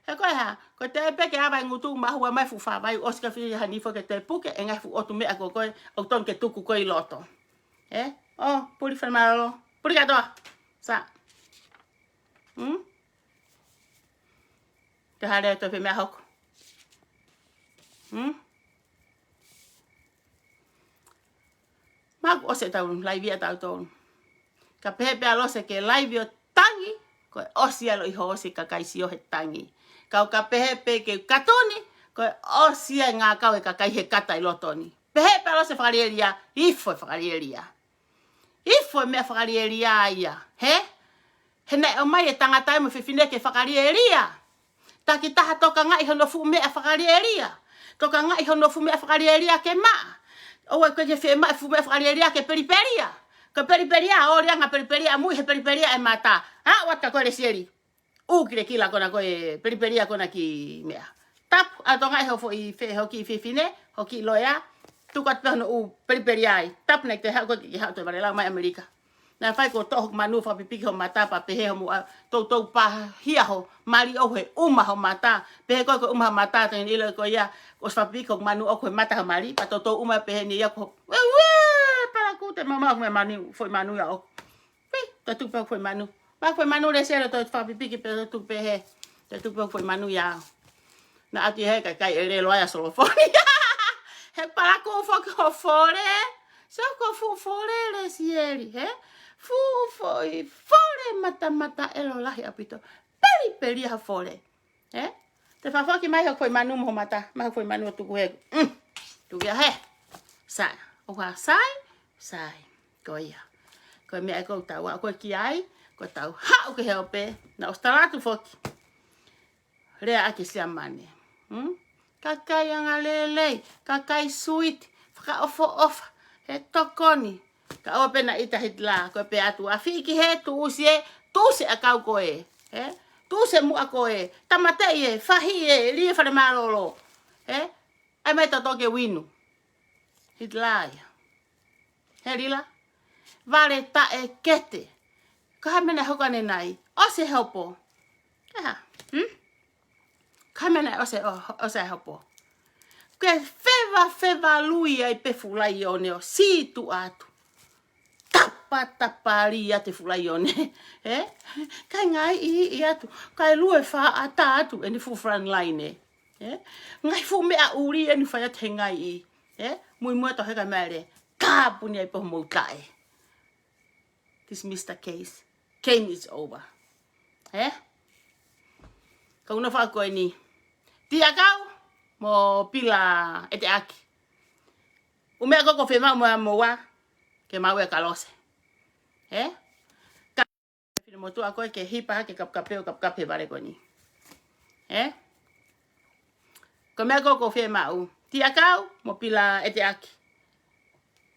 He ko ha ko te pe ke ava ngutu ma hua mai fu fa vai Oscar fi hani fo ke te puke e ngai fu otu me ako ko o ton ke tuku ko I loto. Oh, puri fermalo. Puri ka to. Sa. Te hale to fe me hok. Maku ose tau live a tau tonu. Ka pepe alose ke live o tangi ko osi alo I ho osi ka kaisi o he tangi. Kau ka pepe ke katoni ko osi nga kau e ka kai he kata I lotoni. Pepe alose whakarieria ifo whakarieria. Ifo me whakarieria ia. He ne o mai e tangatai mo whiwhine ke whakarieria. Taki taha toka ngai hono fu me whakarieria. Toka ngai hono fu me whakarieria ke maa. O ko je fe ma fu me whakarieria ke periperia. Ke periperia o ria nga periperia mui he periperia e mata. Wata ko le sieri. Kire kila kona ko e periperia kona ki mea. Tap atonga e ho fo I fe ho ki whiwhine ho ki loya. Tukat pe hono periperia ai. Tap nek te ha ko ki ha to bare la mai Amerika. Na fai ko to manu fa pipi ho mata pa pe he mo to pa hia ho mari o he ho mata pe ko mata te ni le ko ya o fa pipi ko manu o ko mata mari pa to pe ni ya ko para ku te mama me manu foi manu ya o te tu pe foi manu pa foi manu le sero to fa pipi ki pe tu pe he te tu pe foi manu ya na ati he ka kai ele lo ya solo foni he para ku fo ko fore so ko fu fore le sieri Fu foi fore mata elo lahi apito. Peri ha fore. Te fafoki mai ho foi manu mo mata. Mai foi manu tu he. Tu ya he. Sai. O ha sai. Ko ia. Ko me ko tau ko ki ai. Ko tau ha o ke helpe. Na ostara tu foki. Rea aki sia mane. Kakai anga lele. Kakai sweet. Faka off. He tokoni. Ka o pena ita hitla ko pe atu afi ki he tu se akau ko e tu se mu ako e tamate e fahi e li fa malolo ai mai to ke winu hitla he lila vale ta e kete ka mena hokane nai o se helpo ka mena o se helpo ke feva lui ai pe fulai o ne o si tu atu Tapari ya te fulai one. Kai ngai I atu. Kai lue fa ata atu eni fu front line. Ngai fu mea uri eni fa ya te ngai I. Mui mua to heka mere. Ka puni ai po mo kai. This Mr. Case. Game is over. Ka una fa ko ni. Tia kau mo pila ete aki. Umea koko fe mo wa ke mau e kalose. Ka fili motu a koe ke hipa ke kape vale koni. Ko mea koko fe mau. Tia kau mo pila ete aki.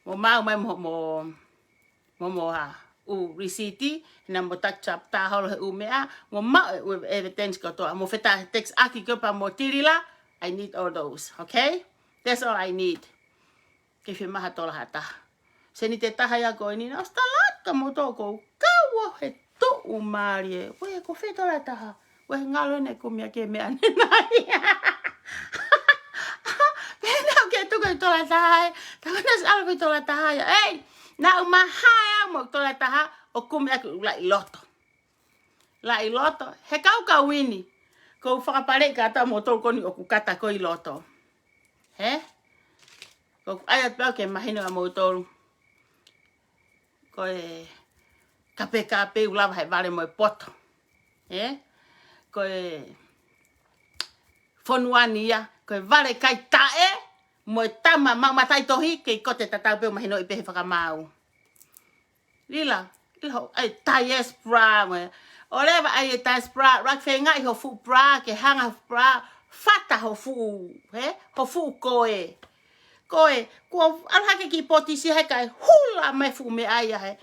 Mo mau mai mo ha. U risiti na mo tak chap ta holo umea mo mau evidence ko to mo feta text aki ko pa mo tirila. I need all those, okay? That's all I need. Ke fe maha tola hata. Se ni te taha ya ko ni na stalat ka mo to ko kawa he to umarie. We ko fe tola taha. We ngalo ne ko mia ke me ane nai. Pena ke tu ko tola taha. Ta nas algo tola taha ya. Hey, na umahaya mo tola taha o kumi aku la iloto. La iloto. He kau wini. Ko whakapare ka ta mo tol koni o kukata ko iloto. Ko ayat pau ke mahino a mo tol. Ko kape ulawa he vale mo poto. Ko fonuania ko vale kai tae mo tama matai tohi ke kote tatau pe mahino ipe whakamau. Lila, ai taies bra mo. Oleva ai tais bra, rak fe ngai ho fu bra ke hanga bra fata ho fu, ho fu koe. Koe, ko alhake ki potisi he kai hula me fu me ai he.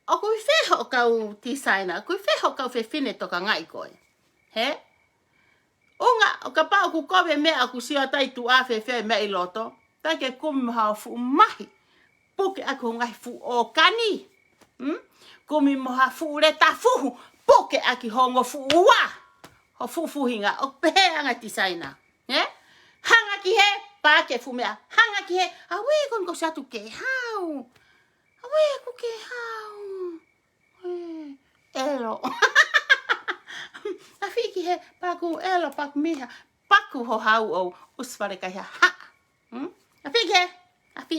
O ko fe ho kau tisaina, ko fe ho kau fe fine to ka ngai koe. Unga o ka pa ku kobe me aku sia tai tu a fe me i loto. Ta ke kum ha fu mahi. Puke aku ngai fu o kani. Kumi moha fu le ta fu poke aki hongo fu wa ho fu hinga o pe anga tisaina hanga ki he pa ke fu mea hanga ki he awe kon ko satu ke hau awe ku ke hau elo afiki he pa ku elo pa miha pa ku ho hau o usfare ka ha afiki he afi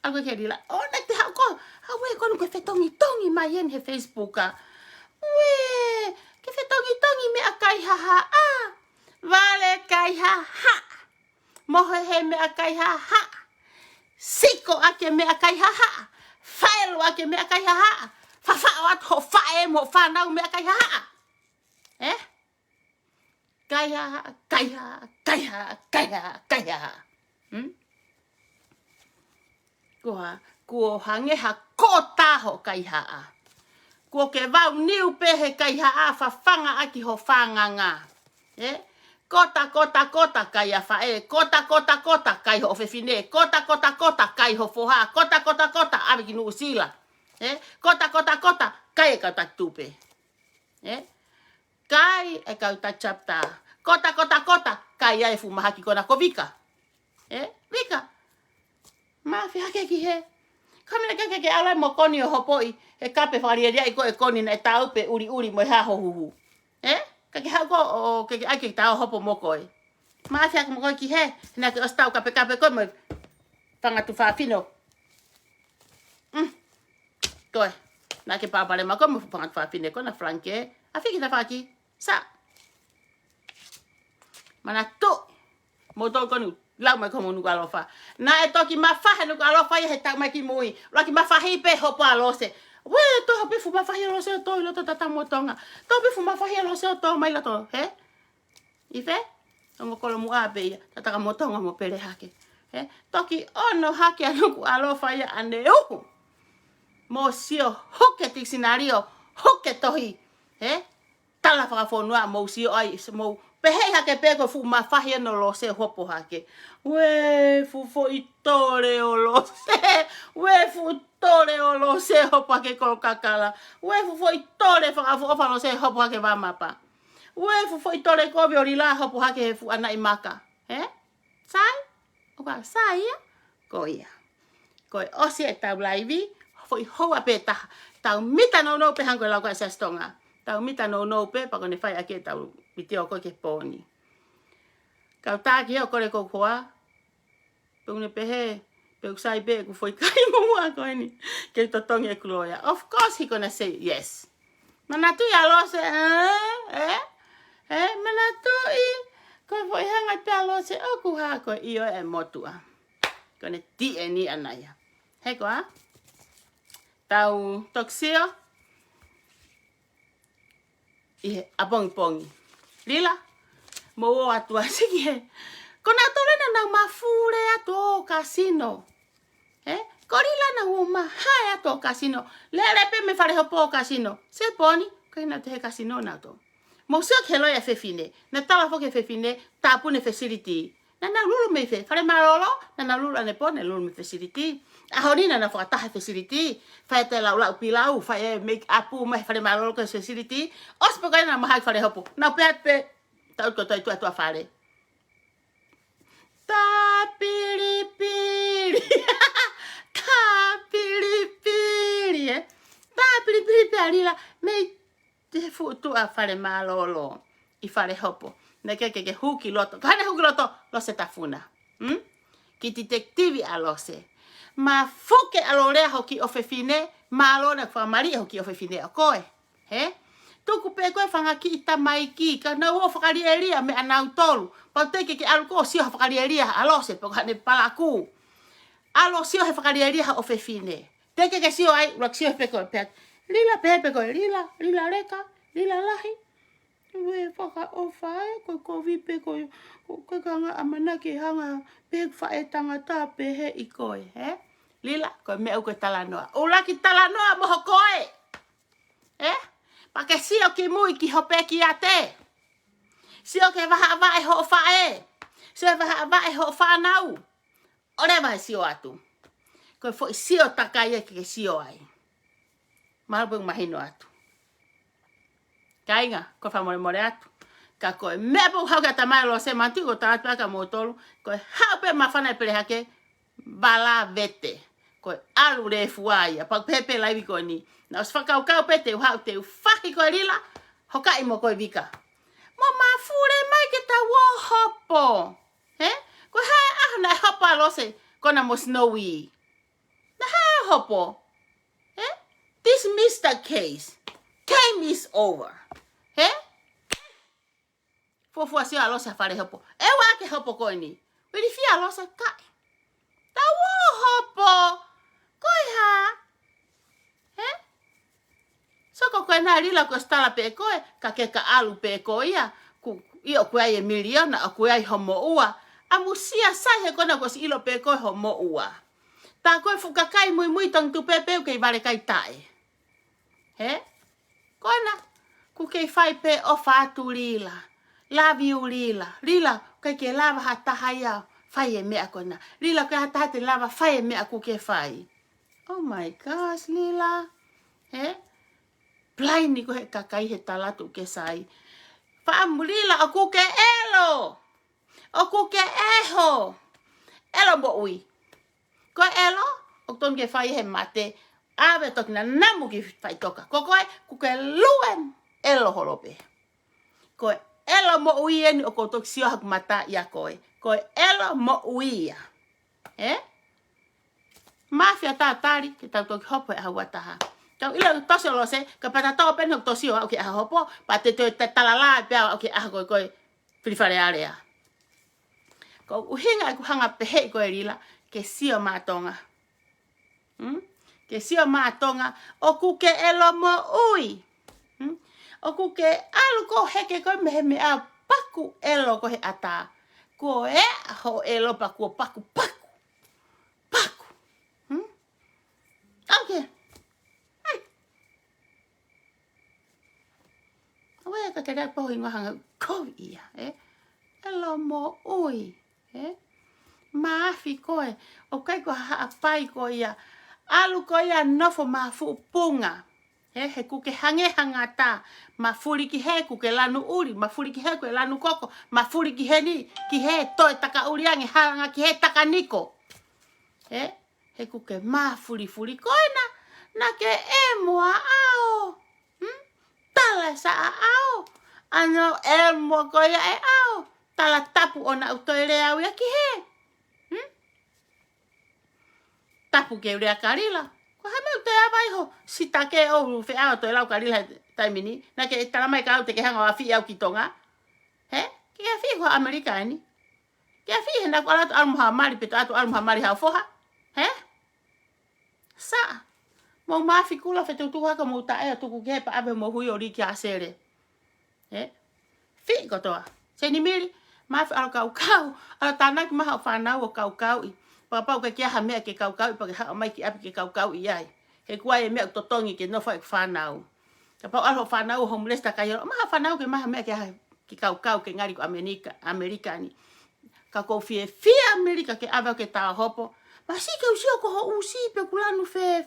algo que dila oh na te ha ko awe kon ko fetongi mai en he Facebook a we ke fetongi me akai ha vale kai ha mohe he me akai ha siko ake me akai ha file ake me akai ha fa wat ho fa mo fa na me akai ha kaya Kua hange ha kota ho kai haa. Kua ke vau niu pehe kai haa whawhanga aki ho whanganga. Kota kai a whae. Kota kai ho whewhine. Kota kai ho whoha. Kota awe ki nuu sila. Kota kai e kau tak tupe. Kai e kau tak chapta. Kota kai ai fu mahaki kona ko vika. Vika. Maafi hake ki he. Kamina kake ke ala mo koni o hopoi. E kape wharia i ko e koni na e taupe uri mo e haho huhu. Kake hako o kake ake tau hopo mo koe. Maafi hake mo koe ki he. Na ke ostau kape koe mo whangatu whawhino. Koe. Na ke pāpare ma koe mo whangatu whawhine ko na franke. Awhiki ta whaki. Sa. Mana tu. Mo tō konu. Lau mai komo nuku alofa. Na e toki mawhahe nuku alofa i he tak mai ki mui. Laki mawhahe pe hopo alose. We, to hape fu mawhahe alose o tō i loto tata motonga. To hape fu mawhahe alose o tō mai loto. Ife? Ongo kolo mu ape ia. Tataka motonga mo pere hake. Toki ono hake nuku alofa ia ane uhu. Mo sio hoke tiksinario. Hoke tohi. Tala whakawhonua mo sio ai. Mo pehe hake peko fu mawhahe no lo se hopo hake. We fu fo itore o lo se. We fu tore o lo se hopo hake kolo kakala. We fu fo itore whakawhofa lo se hopo hake wamapa. We fu fo itore kobi o rila hopo hake he fu ana imaka. Sai? Oka sai ia? Ko ia. Ko e osi e tau laivi. Fo i hoa pe taha. Tau mita no pe hanko e lau ka sa stonga. Tau mita no pe pa kone whai ake tau miteo koe ke pōni. Kau tāki heo kore kou hoa. Pune pehe. Peu sai pe ku foi kai mua koe ni. Ke totongi e kuloia. Of course he gonna say yes. Manatu i alose. Manatu i. Koe foi hanga te alose. O ku haa koe io e motua. Kone ti e ni anaya. Heko ha? Tau toksio. Ihe apongi. Lila. Mo o atua siki he. Kona tolena na mafure ato kasino. Korila na uma hai ato kasino. Lelepe me fare hopo kasino. Se poni. Kaina te he kasino na to. Mo sio kelo ya fefine. Na tala foke fefine. Tapune facility. Na lulu me fe. Fare marolo. Na lulu ane pone lulu me facility. Ahorina na whakataha facility. Whae te lau pilau. Whae make apu me fare marolo ka facility. Ospo kai na mahai fare hopo. Na peat pe. Tau ko toi tua fare. Ta piripiri. Ta piripiri. Ta piripiri alila. Me te futu a fare malolo. I fare hopo. Ne ke huki loto. Kane huki loto. Lo se tafuna. Ki detektivi alose. Ma fuke alorea hoki o fefine. Malo na kwa maria hoki o fefine o koe. He? Tuku pe koe whangaki i tamaiki. Ka na ua whakari eria me anau tolu. Pau teke ke aluko sio whakari eria alose. Pau hane palaku. Alo sio he whakari eria o fefine. Teke ke sio ai. Urak sio pe koe peat. Lila pe koe. Lila reka. Lila lahi. Ue whaka o whae. Koe kovi pe koe. Koe kanga amanaki hanga. Pe whae tangata pe he i koe. He? Lila. Koe me au koe talanoa. Ulaki talanoa moho koe. Pake sio ki mui ki hope ki ate. Sio ke waha wae ho whae. Sio waha wae ho whanau. Ore mai sio atu. Koe fo sio takai e ke sio ai. Malbung mahino atu. Kainga, koe whamore atu. Ka koe mepu hau ka tamai lo se manti ko tātu aka motolu. Koe hau pe mawhana e perehake. Bala vete. Koe alu re fuaia. Pak pepe laivi koe ni. Na os whakau pe te uhau te uwhaki koe rila. Hokai mo koe vika. Mo mafure mai ke ta wo hopo. Koe hae ahu na hopa lose. Kona mo snowy. Na hae hopo. Dismiss the case. Game is over. Fofua sio alosa fare hopo. E wake hopo koe ni. Wili fia alosa kai. Ta wo hopo. Koe ha. Soko koe nā rila koe stala pe koe. Ka ke ka alu pe koe ia. Io koe ai e miliona. O koe ai homo ua. A musia sai he kona koe si ilo pe koe homo ua. Ta koe fukakai mui tong tu pepe kei vare kai tae. Kona. Ku kei fai pe ofa atu rila. Love you Lila. Lila, kai ke lava hataha ia. Fai e mea kona. Lila, kai hataha te lava fai e mea ku ke fai. Oh my gosh, Lila. Plaini ko he kakai he talatu ke sai. Faamu Lila, o ku ke elo. O ku ke eho. Elo bo ui. Ko elo, o ton ke fai he mate. Awe tokina namu ki fai toka. Ko koe, ku ke luen. Elo horope. Koe elo mo uia ni o kotok sio hak mata ia koe. Koe elo mo uia. Mafia tātari ke tau toki hopo e ahua taha. Tau ilo tosi lo se, ka pata tau pen hok tosi o ke aha hopo, pa te talala e pia o ke aha koe whiwhare area. Ko uhinga ku hanga pehe koe rila, ke sio mātonga. Ke sio mātonga, o ku ke elo mo ui. O ku ke alu ko heke koe mehe mea paku elo ko he ata. Ko ho elo paku o paku. Okay. Hai. Awe ka kera po ingo hanga ko ia, Elo mo ui, Maafi koe, o kai ko haapai ko ia. Alu ko ia nofo maafu punga. He kuke hange hangata. Mafuri ki he kuke lanu uri. Mafuri ki he kuke lanu koko. Mafuri ki he ni. Ki he toi taka uriange. Hanga ki he taka niko. He kuke mafuri koe na ke e mua ao. Tala sa ao. Ano e mua koe e ao. Tala tapu ona utoere au ya ki he. Tapu ke urea karila. Ko hame te avai ho sita ke o fe a to lau karila taimini na ke tala mai ka te ke hanga afi au ki tonga. Ke afi ho amerikani. Kia fi na ko ala al Muhammad pito atu al Muhammad ha foha. He? Sa. Mo mafi kula fe tu ka mo ta e tu ku ke pa ave mo hui ori kia sere. He? Fi ko toa. Se ni miri mafi al kau ala tanak ma fa na o kau I. Papa ke kia ha me ke kau I pa ke ha mai ki api ke kau I ai. He kwa e me totongi ke no fa fa na o. Papa al fa na o homeless ta kai ma fa na o ke ma me ke ha ki kau ke ngari ko Amerika ni. Ka ko fie Amerika ke ava ke ta hopo. Ma si ke usio ko ho usi pe kulanu fe.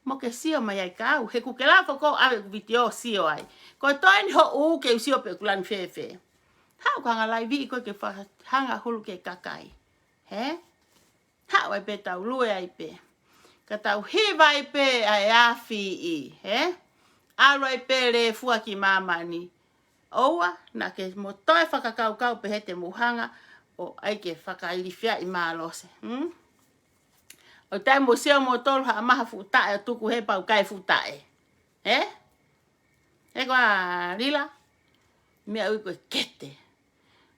Mo ke sio mai ai kau. He ku ke la ko ave video sio ai. Ko toin ho u ke usio pe kulanu fe. Ha ko nga lai vi ko ke fa hanga hulu ke kakai. He? Ha wai pe tau lue ai pe. Ka tau hiva ai pe ai afi I. He? Alo ai pe le fua ki mamani. Oua, na ke mo toi whakakau pe he te muhanga o ai ke whakailifia I maalose. O tai mo seo mo tolu ha maha futae o tuku he pau kai futae. He? He koa rila? Mea ui koe kete.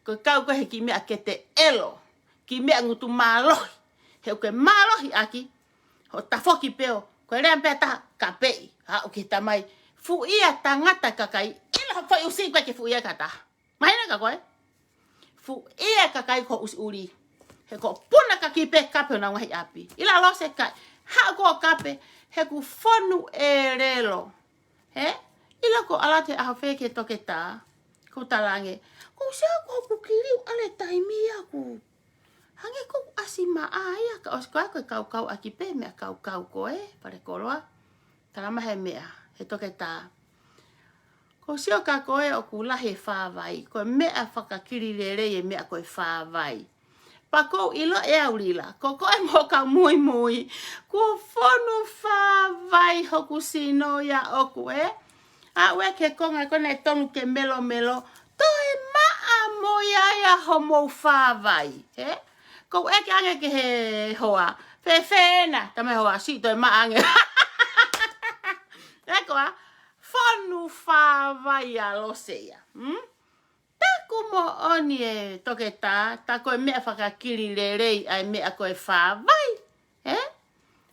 Koe kau koe he ki mea kete elo. Ki mea ngutu malohi. He koe malohi aki. Ho tafoki peo. Koe rea mpea taha kapei. Ha o ki tamai. Fu ia tangata kakai. Ila fa usi kwa ke fu ia kata. Mahina ka koe? Fu ia kakai ko usuri. He ko puna ka kipe kape na ngahi api. Ila lo se kai. Ha ko kape. He ku fonu e relo. He? Ila ko alate a fe ke toke ta. Ko talange. Ko se ko ku kiriu ale taimi aku. Hange ko asima aya ka oskoa ko kau akipe me kau koe pare koloa. Tarama he mea. He toke ta. Ko sio ka koe o ku lahe whāwai. Ko mea whakakiri rere e mea koe whāwai. Pa ko ilo e aurila. Ko koe mo ka mui. Ko whonu whāwai hoku sino ya oku e. A ue ke konga kone tonu ke melo. To e maa mo ya homo whāwai. He? Ko e ke ange ke he hoa. Whewhena. Tame hoa si to e maa ange. Eko a. Fonu whāwai a losea. Taku mo oni e toke tā. Tako e mea whakakiri rerei ai mea koe whāwai.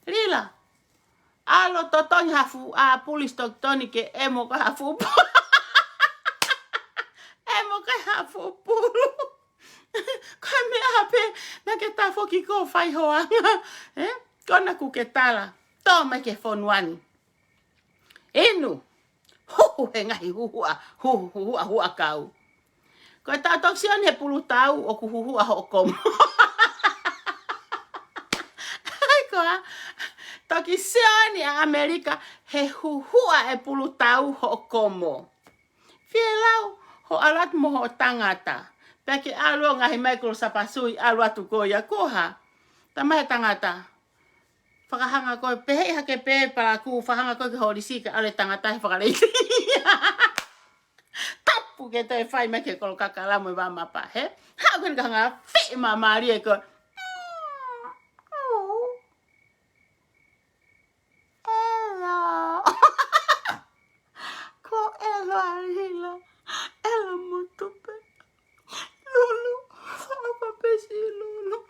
Rila. Alo totoni hafu a pulis totoni ke emo ka hafu. Emo ka hafu pulu. Koe mea hape. Na ke tā foki ko whai hoanga. Kona ku ke tala. Tō mai ke fonuani. Inu. Huhu he ngahi huhua kau. Koe tau toksion he pulu tau o ku huhua hokomo. Hai koa. Toki sioni a Amerika he huhua e pulu tau hokomo. Fie lau ho alat mo ho tangata. Peke alo ngahi Michael Sapasui alo atu koia koha. Tamahe tangata. Whakahanga koe pehe hake pehe para ku whahanga koe ke horisi ka ale tangata he whakareiti. Tapu ke te whai me ke kolo kakalamu e wamapa he. Hau kene ka hanga whi mamari e koe. Elo. Ko elo arila. Elo mutupe. Lulu. Apa pesi lulu.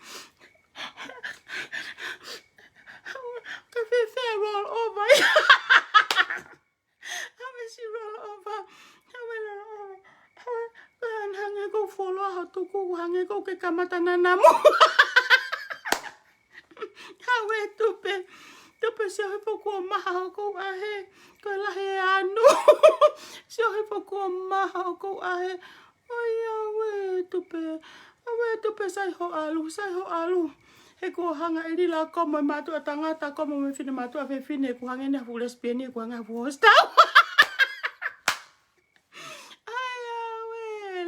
Kafe roll over. How is she roll over? Hange ko follow how to go hange ko ke kamata nanamu. Hawe tupe se ho poko maha ko ahe ko lahe anu. Se ho poko maha ko ahe. Oya we tupe sai ho alu. He ko hanga eri la komo matu atangata komo me fine matu ave fine ko hanga ne fu lesbian ko hanga fu hosta. Ai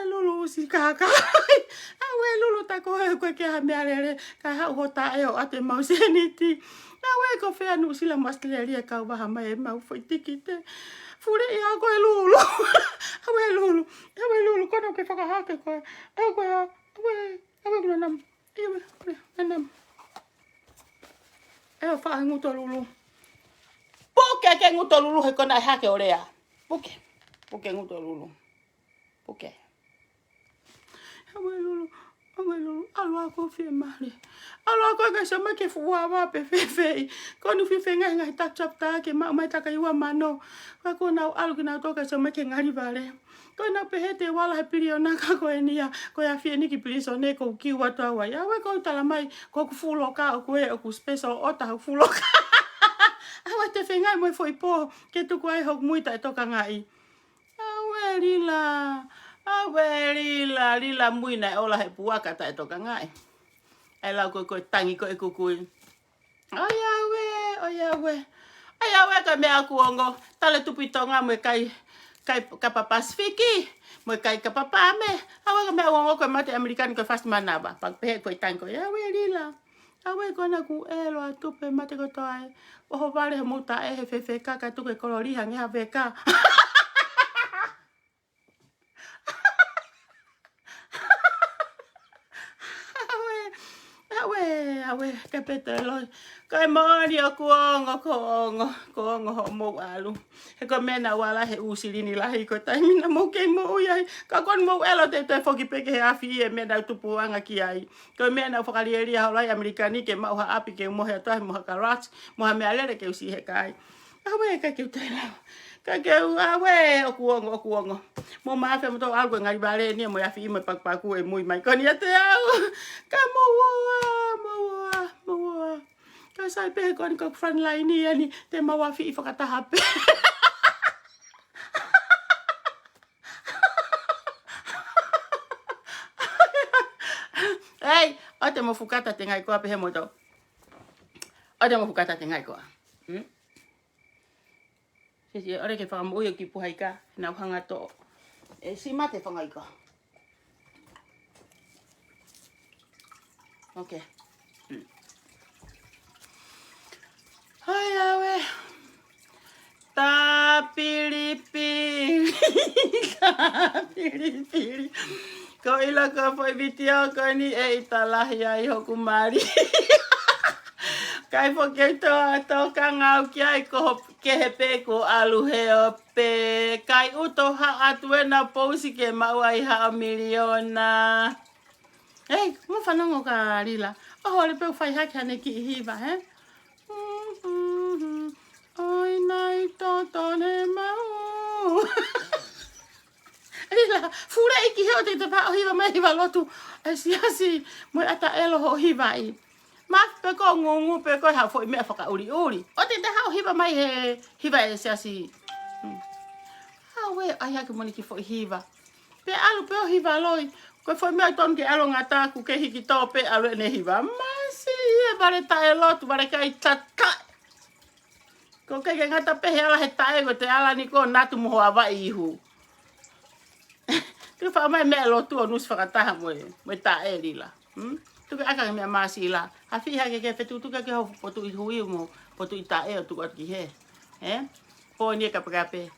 lulu si kaka. Awe lulu ta ko ke ha me alere ka ha hota e o ate mauseniti. Awe ko fe anu sila mastleria ka ba ha mai mau foi tikite. Fure ia ko lulu. Awe lulu ko no ke faka ha ke ko. Awe ko nam. Enam. Fa nguto lulu. Poke ke nguto lulu he kona hake orea. Poke nguto lulu. Poke. Abuelo, alo ako fe male. Alo ako ga so make fuwa wa pe fe. Ko nu fi fe ngai tak chap ta ke ma mai ta ka iwa mano. Ko na alo na to ka so make ngari vale. Ko na pe hete wala he pili ona ka ko enia. Ko ya fi ni ki pili so ne ko ki wa to wa. Ya we ko tala mai ko ku fulo ka ko e ku special o ta fulo ka. Awa te fe ngai mo foi po ke tu ko ai hok muita to ka ngai. Awe lila mui na ola he puaka ta e toka ngai. E lau koe tangi koe kukui. Ai awe ka mea kuongo. Tale tupitonga mo kai kapa Pasifiki. Mo kai kapa pame. Awe ka mea kuongo koe mate Amerikani koe fast manaba. Pag pehe koe tangi koe. Awe lila. Awe kona ku elo a tupe mate ko toai. Oho vale he muta he fefe kaka tuke koloriha ngeha veka. Awe, kapetelo. Kai moni o kuongo ho mo alu. He ko mena wala he usilini lahi ko tai mina mo ke mo yai. Ka kon mo elo te foki peke he afi e mena tupuanga ki ai. Ko mena fakalieri ha lai Amerikani ke mau ha api ke mo he tai mo ha karats, mo ha me alere ke usi he kai. Awe ka ke utela. Ka ke awe o kuongo. Mo maafe mo to algo ngai vale ni mo ya fi mo pakpaku e muy mai koni ate au. Ka mo ka sai pe koni ko front line ni ani te mo wa fi fakata hape. Hey, ate mo fukata te ngai ko ape he mo to. Ate mo fukata te ngai ko. Sisi ore ke whakamu uio ki puhaika na uhanga to. E si mate whangaika. Ok. Hai awe. Ta pilipili. Ko ila ka foi vitia ko ni e italahi ai hoku mari. Kai fo ke to ka ngau ki ai ko ke he pe ko alu he o pe. Kai uto ha atue na pousi ke mau ai ha miliona. Hey, mo whanongo ka rila. Oh, le pe whai hake hane ki hiva, he? Oi nai totone mau. Rila, fura iki heo te pa o hiva mai hiva lotu. Asi, mo ata elo ho hiva i. Ma pe ko ngungu pe ko ha foi me fa ka uri. O te ha hiva mai he hiva e se asi. We ai ke moni ki foi hiva. Pe alu pe hiva loi. Ko foi me ton ke alo ngata ku ke hiki to pe alu ne hiva. Masi e bare ta elo tu bare kai tata. Ko ke ngata pe ala he tae ko te ala ni ko natu mo ava ihu. Tu fa mai me lo tu nus fa ta mo ta e lila. Tu ke aka me masi la. Afi ha ke fetu tu ke ho potu hui mo potu ita e tu ki he. Po ni ka pe.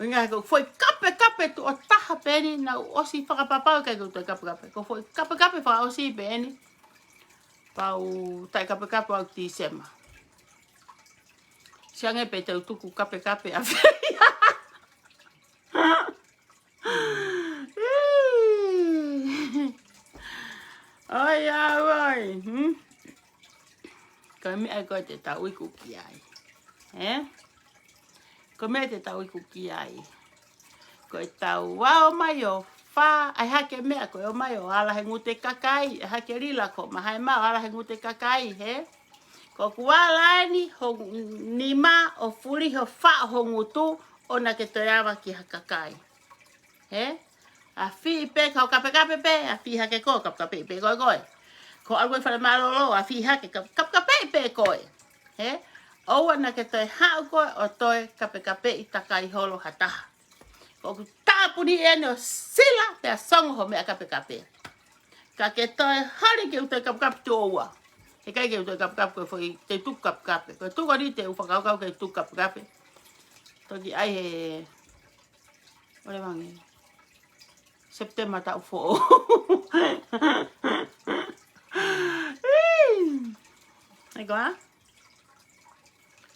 Nga ko foi kape tu o taha peni na osi whakapapau kai ko kape. Ko foi kape wha osi peni. Pau tai kape au tisema. Siange pe tau tuku kape a feia. Ai. Ka mi ai ko te tau iku ki ai. Ko me te tau iku ki ai. Ko e tau wao mai o wha. Ai hake mea ko o mai o ala he ngute kakai. Ai hake rila ko mahai mau ala he ngute kakai. He? Ko kuala ni ho nima o furi ho wha ho ngutu. Ona ke toiawa ki hakakai. He? A fi pe kau kape pe. A fi hake ko kape pe koe. Ko alwe whare malolo a fi hake kape pe koe. He? Oua na ke toi hao koe o toi kape i takai holo hataha. Ko ku tāpuni ene o sila pia songo ho mea kape. Ka ke toi hari ke utoi kape tu oua. He kai ke utoi kape koe foi te tuku kape. Koe tuko ni te ufakaukau ke tuku kape. Toki ai he... Ole mangi. September ta ufo. Ego ha?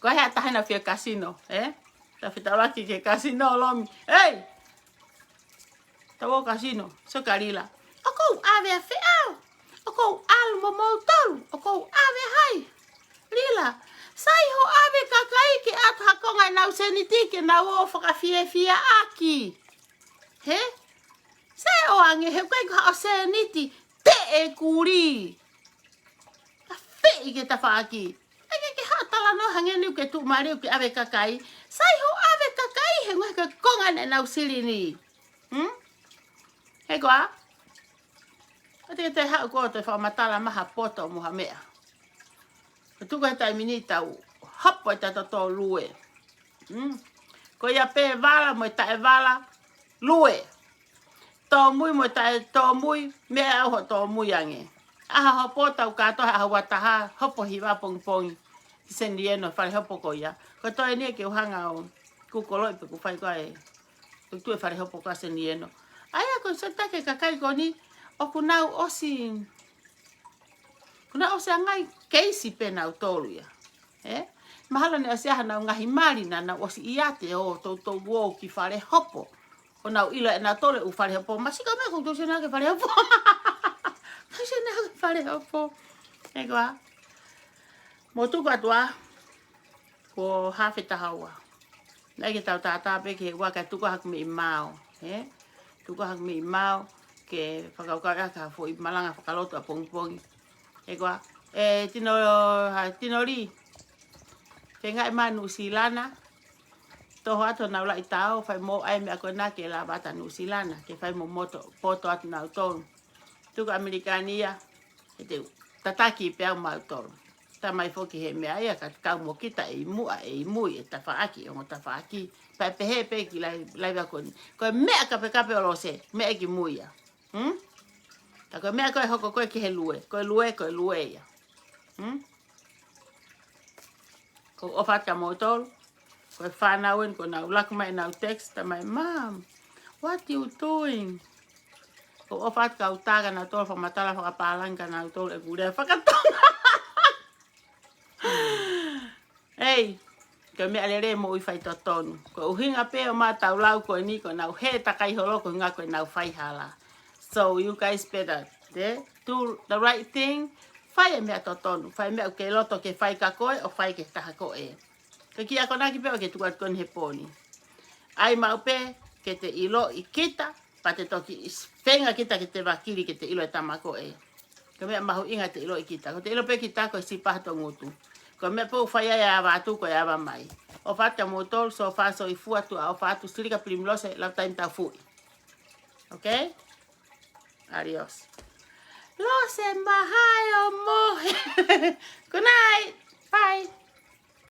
Ko he tahina fia casino, Ta fita laki ke casino lomi. Hey! Tawo casino, so karila. Ako ave a whiau. O kou almo mautolu. O kou ave hai. Lila. Sai ho ave kakai ke atu hakonga nau seniti ke nau o whakawhiewhia aki. He? Se o ange he kai ka o seniti te e kuri. Ta whi ke ta whaaki. Eke ke hatala no hangenu ke tu mariu ke ave kakai. Sai ho ave kakai he ngoi ka konga ne nau sirini. He koa? Ate te hau koa te whamatala maha poto muha mea. Tuku he tai mini tau hapo e tata tō lue. Ko ia pē wala mo ta e wala lue. Tō mui mo ta e tō mui mea au ho tō mui ange. Aha hopo tau katoa aha wataha hopo hiwa pongpongi. Sendieno whare hopo ko ia. Ko tō e nia ke uhanga o kukoloi pe ku whai koa e. Tu e whare hopo koa sendieno. Aia ko se take kakai ko ni o kunau osi. Kuna o se ngai keisi pena o tolu ia. Mahala ne asia na ngahi mali na na osi iate o to wo ki fare hopo. O na ila na tole u fare hopo. Masika me ko to se na ke fare hopo. Se na ke fare hopo. Ego. Mo tu ka tua. Ko hafe ta hawa. Na ke tau tata pe ke wa ka tu ko hak mi mau. Tu ko hak mi mau ke whakaukara ka fo i malanga whakaloto a pongpongi. Ego, tino ri. Kenga e manu silana. Toho ato na ula i tau, fai mo ai me ako na ke la bata nu silana. Ke fai mo moto, poto atu na utonu. Tuku Amerikania, e te tataki pe au ma utonu. Ta mai foki he mea ia, ka kau mo kita e mui, e tafaaki, ongo tafaaki. Pai pehe pe ki lai wako ni. Koe mea kape o lo se, mea ki mui ya. Ko mea koe hoko koe ki he lue. Koe lue ia. Ko ofata mo tolu. Koe whanauen, ko nau lakuma e nau text. Ta mai, Mom, what you doing? Ko ofata ka utaga na tolu whamatala whakapalanga nau tolu e kure whakatonga. Hey, ko mea lere mo i whai totonu. Ko uhinga pe o mā tau lau koe ni, ko nau he takai holoko hinga koe nau whai hala. So you guys better do the right thing. Whai e mea totonu. Whai mea ke loto ke whai ka koe o whai ke taha koe. Ke ki ako naki pe o ke tukat koni he poni. Ai mau pe ke te ilo i kita. Pa te toki whenga kita ke te wakiri ke te ilo e tama koe. Ke mea mahu inga te ilo i kita. Ko te ilo pe kita koe si pahato ngutu. Ko mea po whai ai a watu koe awa mai. O whata motol so whaso i fuatu a o whatu stilika primlose lau taim tau fui. Okay? Adios. Lo se mahai o mohe. Good night. Bye.